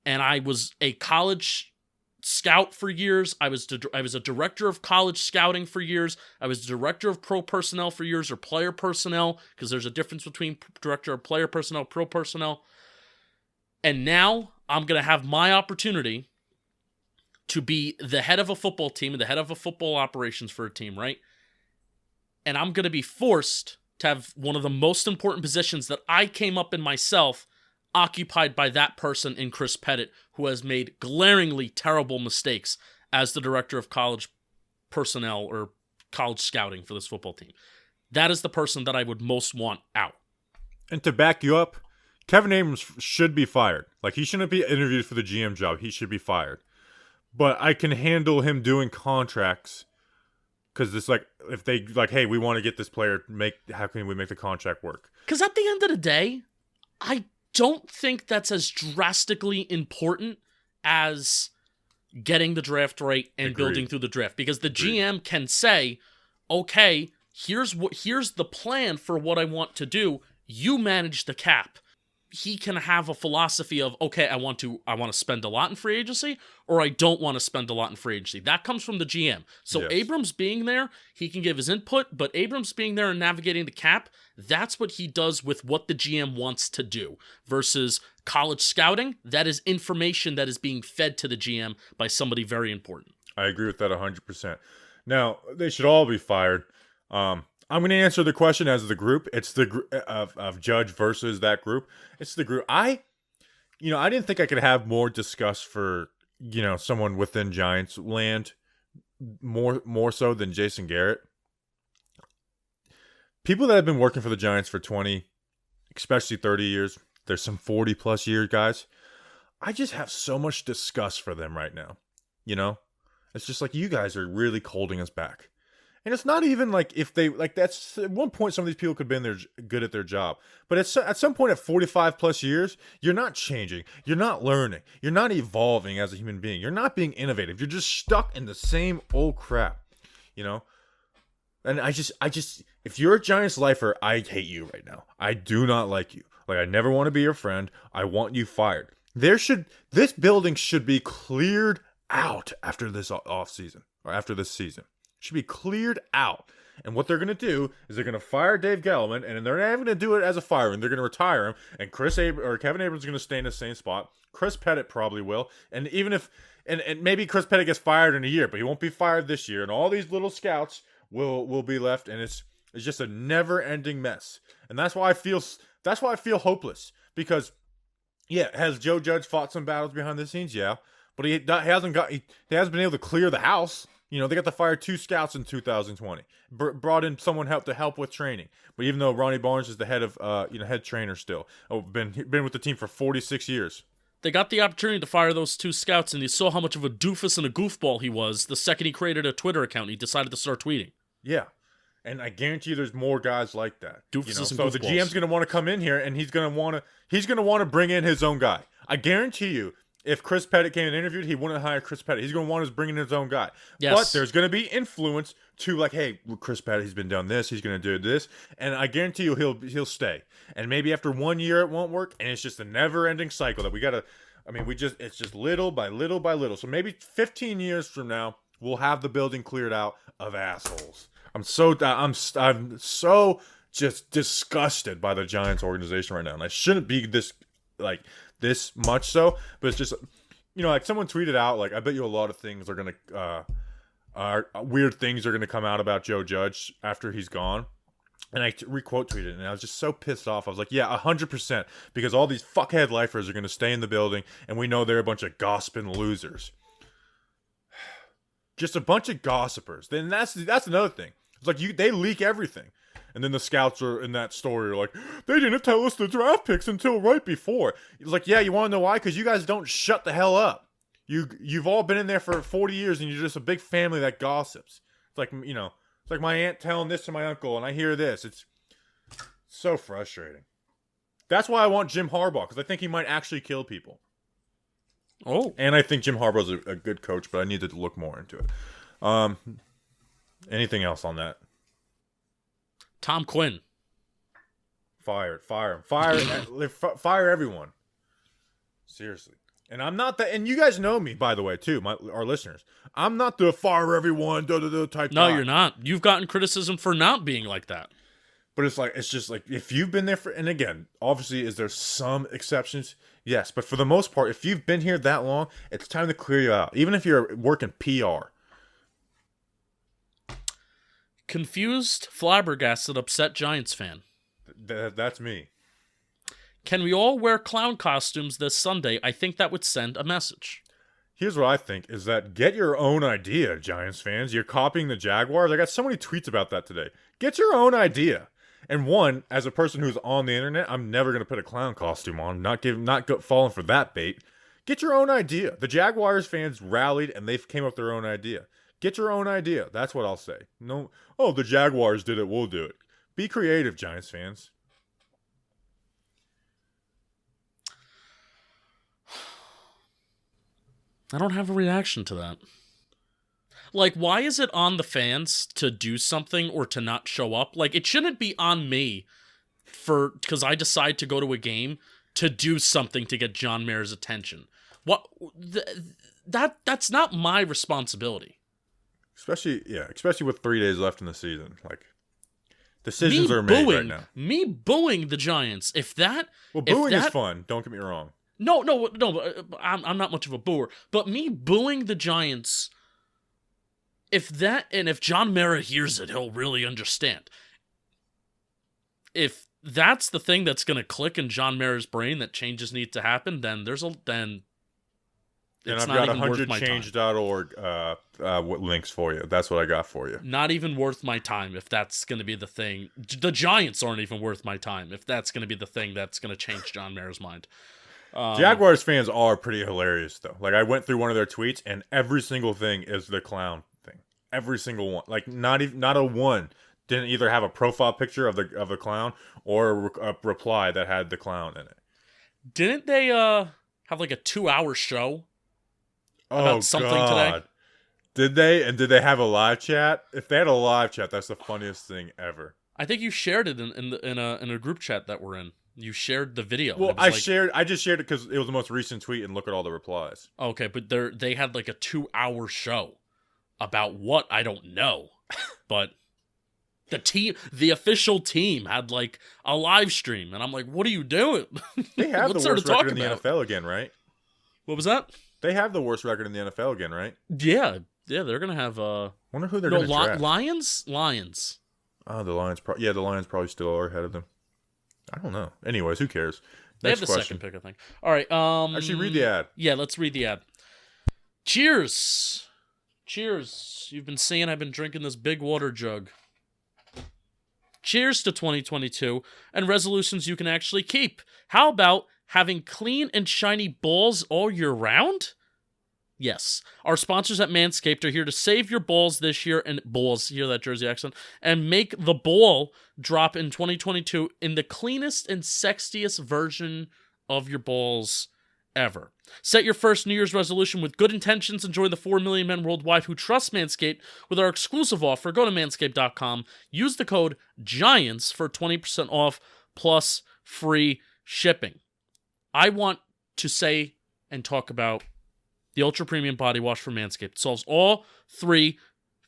And I was a college scout for years. I was a director of college scouting for years. I was director of pro personnel for years, or player personnel, because there's a difference between director of player personnel, pro personnel. And now I'm going to have my opportunity to be the head of a football team and the head of a football operations for a team, right? And I'm going to be forced to have one of the most important positions that I came up in myself occupied by that person in Chris Pettit, who has made glaringly terrible mistakes as the director of college personnel or college scouting for this football team. That is the person that I would most want out. And to back you up, Kevin Abrams should be fired. Like, he shouldn't be interviewed for the GM job. He should be fired. But I can handle him doing contracts, because it's like, if they like, hey, we want to get this player, how can we make the contract work? Because at the end of the day, I don't think that's as drastically important as getting the draft right and building through the draft. Because the GM can say, okay, here's the plan for what I want to do. You manage the cap. he can have a philosophy of, okay, I want to spend a lot in free agency, or I don't want to spend a lot in free agency. That comes from the GM. So Yes. Abrams being there, he can give his input, but Abrams being there and navigating the cap, that's what he does with what the GM wants to do. Versus college scouting, that is information that is being fed to the GM by somebody very important. I agree with that 100%. Now, they should all be fired. I'm going to answer the question as the group. It's the of Judge versus that group. It's the group. I didn't think I could have more disgust for, someone within Giants land more so than Jason Garrett. People that have been working for the Giants for 20, especially 30 years, there's some 40 plus year guys. I just have so much disgust for them right now. It's just like, you guys are really holding us back. And it's not even like if they, like, that's at one point some of these people could have been good at their job. But at some point at 45 plus years, you're not changing. You're not learning. You're not evolving as a human being. You're not being innovative. You're just stuck in the same old crap, And I just, if you're a Giants lifer, I hate you right now. I do not like you. Like, I never want to be your friend. I want you fired. This building should be cleared out after this offseason, or after this season. Should be cleared out. And what they're going to do is they're going to fire Dave Gettleman, and they're not even going to do it as a firing. They're going to retire him, and Kevin Abrams is going to stay in the same spot. Chris Pettit probably will. And even if and maybe Chris Pettit gets fired in a year, but he won't be fired this year. And all these little scouts will be left, and it's just a never-ending mess. And that's why I feel hopeless, because has Joe Judge fought some battles behind the scenes? Yeah. But he hasn't been able to clear the house. They got to fire 2 scouts in 2020. Brought in someone to help with training. But even though Ronnie Barnes is the head of head trainer still, been with the team for 46 years. They got the opportunity to fire those 2 scouts, and you saw how much of a doofus and a goofball he was the second he created a Twitter account. He decided to start tweeting. Yeah, and I guarantee you, there's more guys like that. Doofuses and so goofballs. the GM's going to want to come in here, and he's going to want to bring in his own guy. I guarantee you, if Chris Pettit came and interviewed, he wouldn't hire Chris Pettit. He's going to want to bring in his own guy. Yes. But there's going to be influence to, like, hey, Chris Pettit, he's been done this. He's going to do this. And I guarantee you he'll stay. And maybe after 1 year it won't work. And it's just a never-ending cycle that we got to – it's just little by little by little. So maybe 15 years from now, we'll have the building cleared out of assholes. I'm so just disgusted by the Giants organization right now. And I shouldn't be this much so, but it's just, like someone tweeted out, like, I bet you a lot of things are going to, weird things are going to come out about Joe Judge after he's gone. And I re-quote tweeted it, and I was just so pissed off. I was like, yeah, 100%, because all these fuckhead lifers are going to stay in the building, and we know they're a bunch of gossiping losers. Just a bunch of gossipers. Then that's another thing. It's like they leak everything. And then the scouts are in that story are like, they didn't tell us the draft picks until right before. It's like, yeah, you want to know why? Because you guys don't shut the hell up. You've all been in there for 40 years, and you're just a big family that gossips. It's like, it's like my aunt telling this to my uncle, and I hear this. It's so frustrating. That's why I want Jim Harbaugh, because I think he might actually kill people. Oh. And I think Jim Harbaugh's a good coach, but I need to look more into it. Anything else on that? Tom Quinn. Fire him. Fire everyone. Seriously. And I'm not that, and you guys know me, by the way, too, our listeners. I'm not the fire everyone, type No, guy. you're not. You've gotten criticism for not being like that. But it's just like, if you've been there and again, obviously, is there some exceptions? Yes, but for the most part, if you've been here that long, it's time to clear you out. Even if you're working PR. Confused, flabbergasted, upset Giants fan. That's me. Can we all wear clown costumes this Sunday? I think that would send a message. Here's what I think, is that get your own idea, Giants fans. You're copying the Jaguars. I got so many tweets about that today. Get your own idea. And one, as a person who's on the internet, I'm never going to put a clown costume on. Not falling for that bait. Get your own idea. The Jaguars fans rallied, and they came up with their own idea. Get your own idea. That's what I'll say. No, the Jaguars did it. We'll do it. Be creative, Giants fans. I don't have a reaction to that. Like, why is it on the fans to do something or to not show up? Like, it shouldn't be on me because I decide to go to a game to do something to get John Mayer's attention. What that's not my responsibility. Especially with 3 days left in the season. Like, decisions are made right now. Me booing the Giants. Booing is fun. Don't get me wrong. No. I'm not much of a booer, but me booing the Giants. If John Mara hears it, he'll really understand. If that's the thing that's going to click in John Mara's brain that changes need to happen, then And it's I've not got even worth my time. 100change.org links for you. That's what I got for you. Not even worth my time if that's going to be the thing. The Giants aren't even worth my time if that's going to be the thing that's going to change John Mara's mind. Jaguars fans are pretty hilarious, though. Like, I went through one of their tweets, and every single thing is the clown thing. Every single one. Like, not a one didn't either have a profile picture of the clown or a reply that had the clown in it. Didn't they have like a 2-hour show about something today? Did they? And did they have a live chat? If they had a live chat, that's the funniest thing ever. I think you shared it in a group chat that we're in. You shared the video. Well, I just shared it because it was the most recent tweet, and look at all the replies. Okay, but they had like a 2-hour show about what I don't know, but the official team had like a live stream, and I'm like, what are you doing? They have the worst record in the NFL again, right? What was that? They have the worst record in the NFL again, right? Yeah, they're gonna have. Wonder who they're gonna draft. Lions. Oh, the Lions. The Lions probably still are ahead of them. I don't know. Anyways, who cares? They have the second pick, I think. All right. Actually, read the ad. Yeah, let's read the ad. Cheers. You've been seeing I've been drinking this big water jug. Cheers to 2022 and resolutions you can actually keep. How about having clean and shiny balls all year round? Yes. Our sponsors at Manscaped are here to save your balls this year, and balls, hear that Jersey accent, and make the ball drop in 2022 in the cleanest and sexiest version of your balls ever. Set your first New Year's resolution with good intentions and join the 4 million men worldwide who trust Manscaped with our exclusive offer. Go to manscaped.com, use the code GIANTS for 20% off plus free shipping. I want to say and talk about the Ultra Premium Body Wash from Manscaped. It solves all three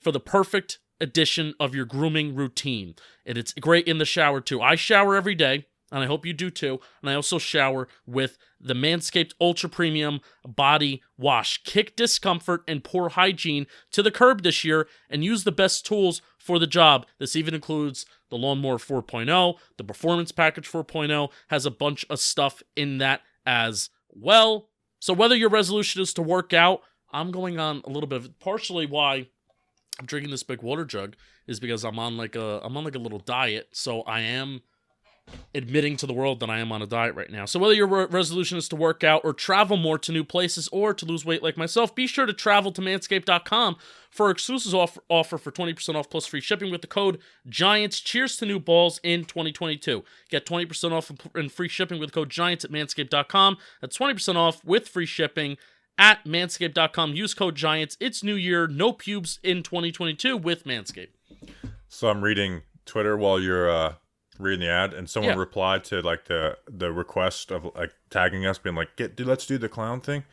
for the perfect addition of your grooming routine. And it's great in the shower too. I shower every day, and I hope you do too. And I also shower with the Manscaped Ultra Premium Body Wash. Kick discomfort and poor hygiene to the curb this year and use the best tools for the job. This even includes the Lawnmower 4.0, the Performance Package 4.0, has a bunch of stuff in that as well. So whether your resolution is to work out, I'm going on a little bit of partially why I'm drinking this big water jug is because I'm on like a little diet. So I am admitting to the world that I am on a diet right now. So whether your resolution is to work out or travel more to new places or to lose weight like myself, be sure to travel to manscaped.com for our exclusive offer for 20% off plus free shipping with the code GIANTS. Cheers to new balls in 2022. Get 20% off and free shipping with code GIANTS at manscaped.com. That's 20% off with free shipping at manscaped.com. Use code GIANTS. It's new year, no pubes in 2022 with Manscaped. So I'm reading Twitter while you're reading the ad, and someone replied to like the request of like tagging us, being like, dude, let's do the clown thing.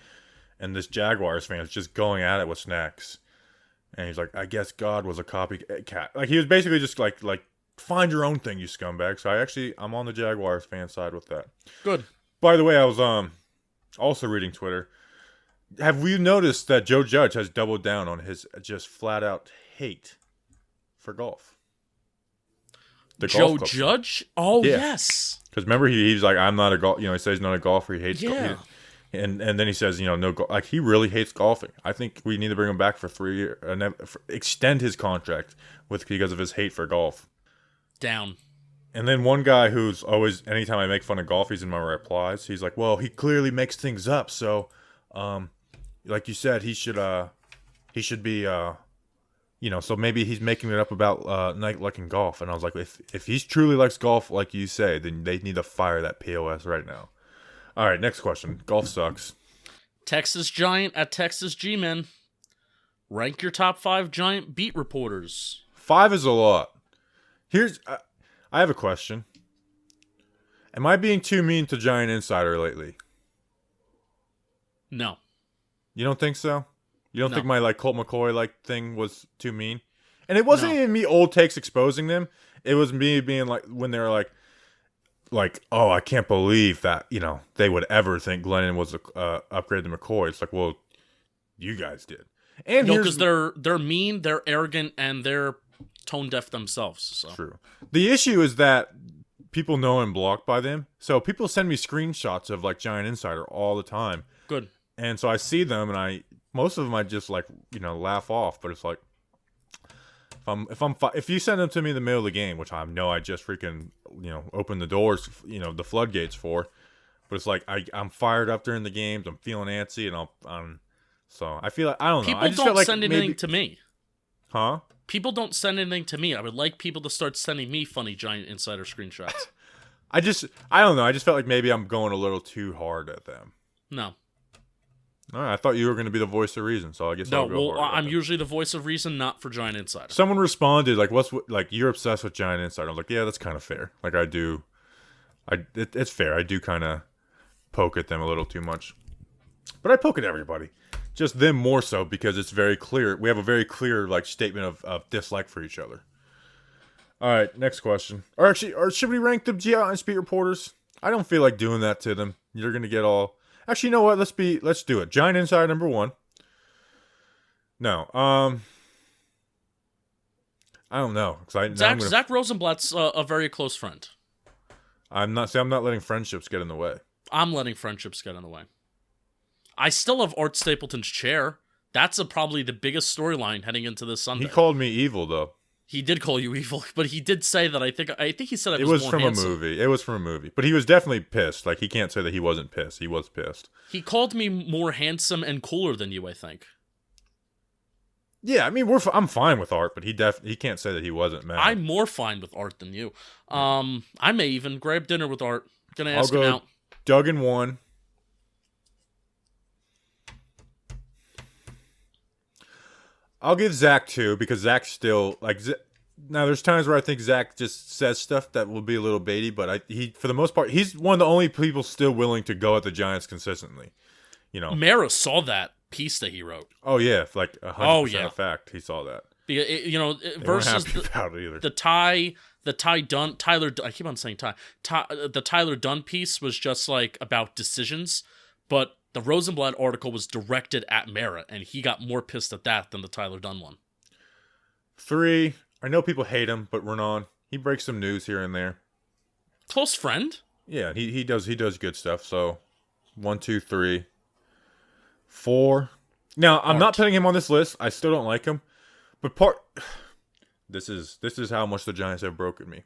And this Jaguars fan is just going at it with snacks. And he's like, I guess God was a copycat. Like, he was basically just like find your own thing, you scumbag. So I'm on the Jaguars fan side with that. Good. By the way, I was also reading Twitter. Have we noticed that Joe Judge has doubled down on his just flat out hate for golf? Joe Judge? Oh, yeah. Yes. Because remember, he's like, I'm not a golf. He says he's not a golfer. He hates golf. Yeah. And then he says, no, like, he really hates golfing. I think we need to bring him back for 3 years and extend his contract because of his hate for golf. Down. And then one guy who's always, anytime I make fun of golf, he's in my replies. He's like, well, he clearly makes things up. So, like you said, he should be, so maybe he's making it up about not liking golf. And I was like, if he truly likes golf like you say, then they need to fire that POS right now. All right, next question. Golf sucks. Texas Giant at Texas G-Men. Rank your top 5 Giant beat reporters. 5 is a lot. I have a question. Am I being too mean to Giant Insider lately? No. You don't think so? You don't No. think my like Colt McCoy like thing was too mean? And it wasn't No. even me old takes exposing them. It was me being like when they were like, oh, I can't believe that they would ever think Glennon was a upgrade to McCoy. It's like, well, you guys did. And No, because they're mean, they're arrogant, and they're tone deaf themselves. So. True. The issue is that people know I'm blocked by them, so people send me screenshots of like Giant Insider all the time. Good. And so I see them, and most of them I just like laugh off. But it's like if you send them to me in the middle of the game, which I know I just freaking open the doors, the floodgates for. But it's like I'm fired up during the games. I'm feeling antsy, and so I feel like I don't know. People I just don't felt like send anything to me. Huh? People don't send anything to me. I would like people to start sending me funny Giant Insider screenshots. I don't know. I just felt like maybe I'm going a little too hard at them. No. All right, I thought you were going to be the voice of reason, so I guess No, I'll go hard. I'm usually the voice of reason, not for Giant Insider. Someone responded like, "What's like you're obsessed with Giant Insider?" I'm like, "Yeah, that's kind of fair. Like I do, it's fair. I do kind of poke at them a little too much, but I poke at everybody, just them more so because it's very clear. We have a very clear like statement of dislike for each other." All right, next question. Or should we rank the Giants beat reporters? I don't feel like doing that to them. You're gonna get all. Actually, you know what? Let's do it. Giant Insider number 1. No, I don't know. Zach Rosenblatt's a very close friend. I'm not letting friendships get in the way. I'm letting friendships get in the way. I still have Art Stapleton's chair. That's probably the biggest storyline heading into this Sunday. He called me evil though. He did call you evil, but he did say that I think he said it was was more from handsome. a movie. It was from a movie. But he was definitely pissed. Like he can't say that he wasn't pissed. He was pissed. He called me more handsome and cooler than you, I think. Yeah, I mean I'm fine with Art, but he can't say that he wasn't mad. I'm more fine with Art than you. I may even grab dinner with Art. Gonna ask him out. Doug in 1. I'll give Zach 2 because Zach still like. Now there's times where I think Zach just says stuff that will be a little baity, but he for the most part he's one of the only people still willing to go at the Giants consistently. Mara saw that piece that he wrote. Oh yeah, like 100% fact he saw that. Versus the Tyler Dunn piece was just like about decisions, but the Rosenblatt article was directed at Mara, and he got more pissed at that than the Tyler Dunn one. 3, I know people hate him, but Renan, he breaks some news here and there. Close friend. Yeah, he does good stuff. So 1, 2, 3, 4. Now I'm not putting him on this list. I still don't like him, but this is how much the Giants have broken me.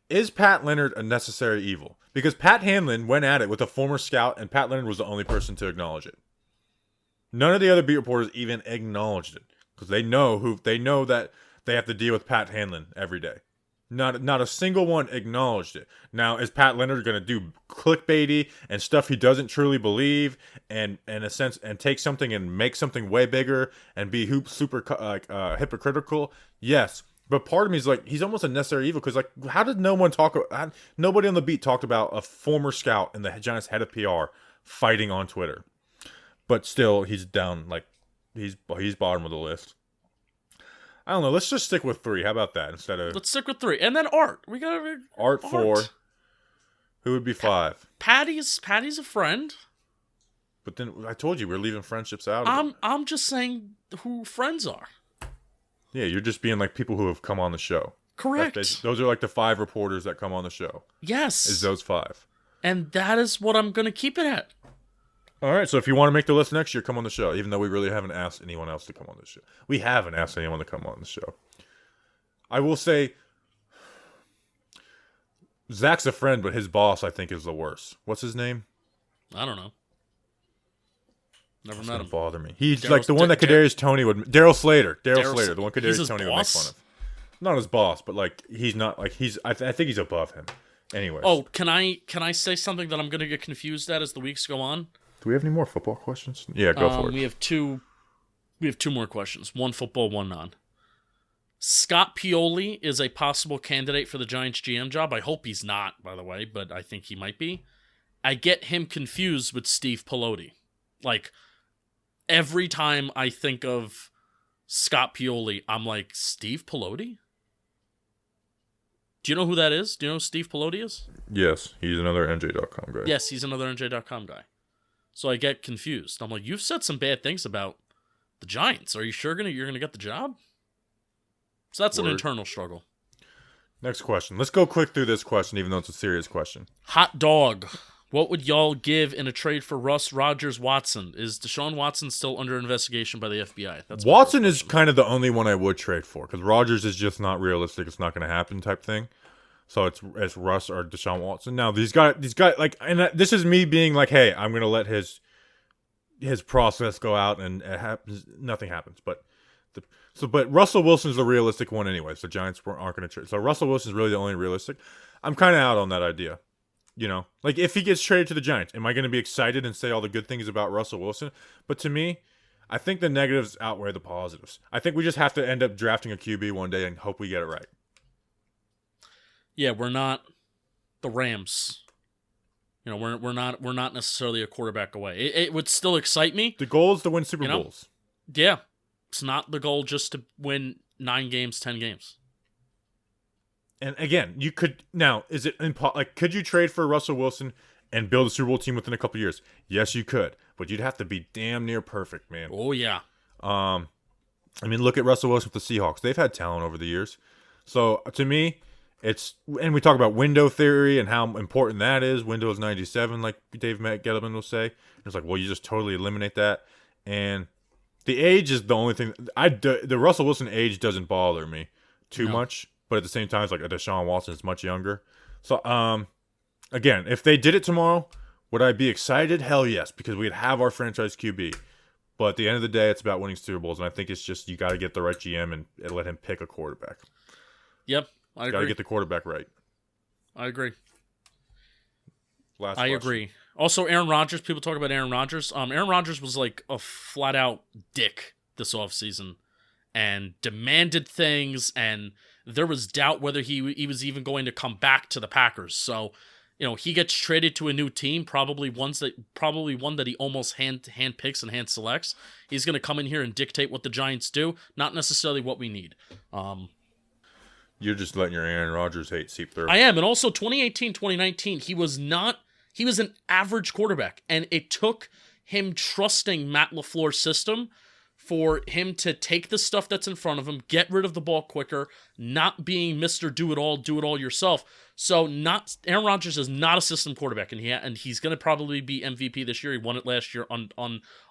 Is Pat Leonard a necessary evil? Because Pat Hanlon went at it with a former scout, and Pat Leonard was the only person to acknowledge it. None of the other beat reporters even acknowledged it because they know that they have to deal with Pat Hanlon every day. Not a single one acknowledged it. Now, is Pat Leonard going to do clickbaity and stuff he doesn't truly believe, and in a sense, and take something and make something way bigger and be super hypocritical? Yes. But part of me is like, he's almost a necessary evil because, like, how did nobody on the beat talked about a former scout and the Giants head of PR fighting on Twitter? But still, he's down, like, he's bottom of the list. I don't know. Let's just stick with 3. How about that instead of? Let's stick with 3, and then Art. We got Art 4. Who would be 5? Patty's a friend. But then I told you we're leaving friendships out. I'm just saying who friends are. Yeah, you're just being like people who have come on the show. Correct. Those are like the 5 reporters that come on the show. Yes. Is those 5. And that is what I'm going to keep it at. All right, so if you want to make the list next year, come on the show, even though we really haven't asked anyone else to come on the show. We haven't asked anyone to come on the show. I will say, Zach's a friend, but his boss, I think, is the worst. What's his name? I don't know. Never met him. Bother me. He's like the one that Kadarius Toney would. Daryl Slater. Daryl Slater, the one Kadarius Toney would make fun of. Not his boss, but like he's not like he's. I think he's above him. Anyways. Oh, can I say something that I'm going to get confused at as the weeks go on? Do we have any more football questions? Yeah, go for it. We have two more questions. One football, one non. Scott Pioli is a possible candidate for the Giants GM job. I hope he's not, by the way, but I think he might be. I get him confused with Steve Pioli. Like, every time I think of Scott Pioli, I'm like, Steve Pioli? Do you know who that is? Do you know who Steve Pioli is? Yes, he's another NJ.com guy. Yes, he's another NJ.com guy. So I get confused. I'm like, you've said some bad things about the Giants. Are you sure you're gonna get the job? So that's an internal struggle. Next question. Let's go quick through this question, even though it's a serious question. Hot dog. What would y'all give in a trade for Russ, Rodgers, Watson? Is Deshaun Watson still under investigation by the FBI? That's Watson is kind of the only one I would trade for, because Rodgers is just not realistic. It's not going to happen type thing. So it's Russ or Deshaun Watson. Now these guys, like, and this is me being like, hey, I'm going to let his process go out, and it happens. Nothing happens, but Russell Wilson's the realistic one anyway. So Giants aren't going to trade. So Russell Wilson's really the only realistic. I'm kind of out on that idea. You know, like, if he gets traded to the Giants, am I going to be excited and say all the good things about Russell Wilson? But to me, I think the negatives outweigh the positives. I think we just have to end up drafting a QB one day and hope we get it right. Yeah, we're not the Rams. You know, we're not necessarily a quarterback away. It would still excite me. The goal is to win Super Bowls. Yeah, it's not the goal just to win 9 games, 10 games. And again, you could now. Is it could you trade for Russell Wilson and build a Super Bowl team within a couple of years? Yes, you could, but you'd have to be damn near perfect, man. Oh yeah. I mean, look at Russell Wilson with the Seahawks. They've had talent over the years. So to me, and we talk about window theory and how important that is. Windows 97, like Dave Gettleman will say. It's like, well, you just totally eliminate that. And the age is the only thing. The Russell Wilson age doesn't bother me too much. But at the same time, it's like a Deshaun Watson is much younger. So, again, if they did it tomorrow, would I be excited? Hell yes, because we'd have our franchise QB. But at the end of the day, it's about winning Super Bowls, and I think it's just you got to get the right GM and let him pick a quarterback. Yep, I agree. Got to get the quarterback right. I agree. Last I question. agree. Also, Aaron Rodgers. People talk about Aaron Rodgers. Aaron Rodgers was like a flat-out dick this offseason and demanded things, and there was doubt whether he was even going to come back to the Packers. So, you know, he gets traded to a new team, probably one that he almost hand picks and hand selects. He's going to come in here and dictate what the Giants do, not necessarily what we need. You're just letting your Aaron Rodgers hate seep through. I am, and also 2018, 2019, he was an average quarterback, and it took him trusting Matt LaFleur's system for him to take the stuff that's in front of him, get rid of the ball quicker, not being Mr. Do it all yourself. So Aaron Rodgers is not a system quarterback, and he's going to probably be MVP this year. He won it last year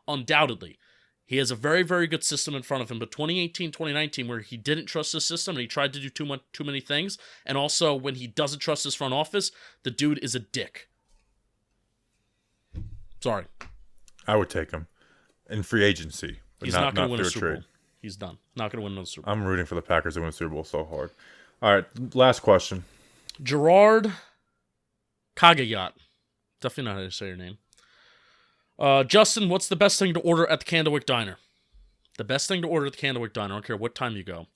undoubtedly. He has a very, very good system in front of him, but 2018, 2019, where he didn't trust his system and he tried to do too many things, and also when he doesn't trust his front office, the dude is a dick. Sorry. I would take him in free agency. He's not going to win a Super Bowl. He's done. Not going to win another Super Bowl. I'm rooting for the Packers to win a Super Bowl so hard. All right, last question. Gerard Kagayat. Definitely not how to say your name. Justin, what's the best thing to order at the Candlewick Diner? The best thing to order at the Candlewick Diner, I don't care what time you go,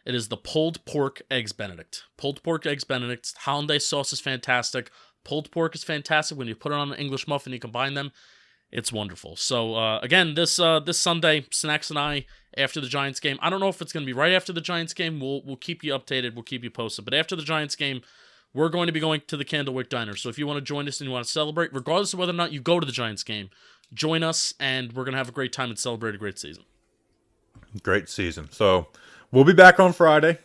it is the pulled pork eggs Benedict. Pulled pork eggs Benedict. Hollandaise sauce is fantastic. Pulled pork is fantastic. When you put it on an English muffin, you combine them. It's wonderful. So, again, this Sunday, Snacks and I, after the Giants game, I don't know if it's going to be right after the Giants game. We'll keep you updated. We'll keep you posted. But after the Giants game, we're going to be going to the Candlewick Diner. So if you want to join us and you want to celebrate, regardless of whether or not you go to the Giants game, join us, and we're going to have a great time and celebrate a great season. Great season. So we'll be back on Friday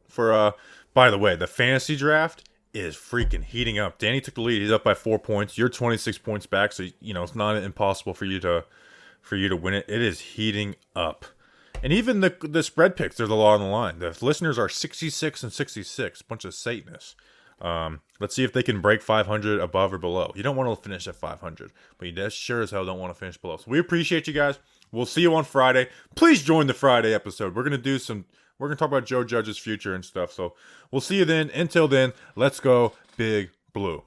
for, by the way, the fantasy draft is freaking heating up. Danny took the lead. He's up by 4 points. You're 26 points back, so you know it's not impossible for you to win it. It is heating up. And even the spread picks, there's a lot on the line. The listeners are 66 and 66, bunch of Satanists. Let's see if they can break 500 above or below. You don't want to finish at 500, but you sure as hell don't want to finish below. So we appreciate you guys. We'll see you on Friday. Please join the Friday episode. We're going to talk about Joe Judge's future and stuff. So we'll see you then. Until then, let's go Big Blue.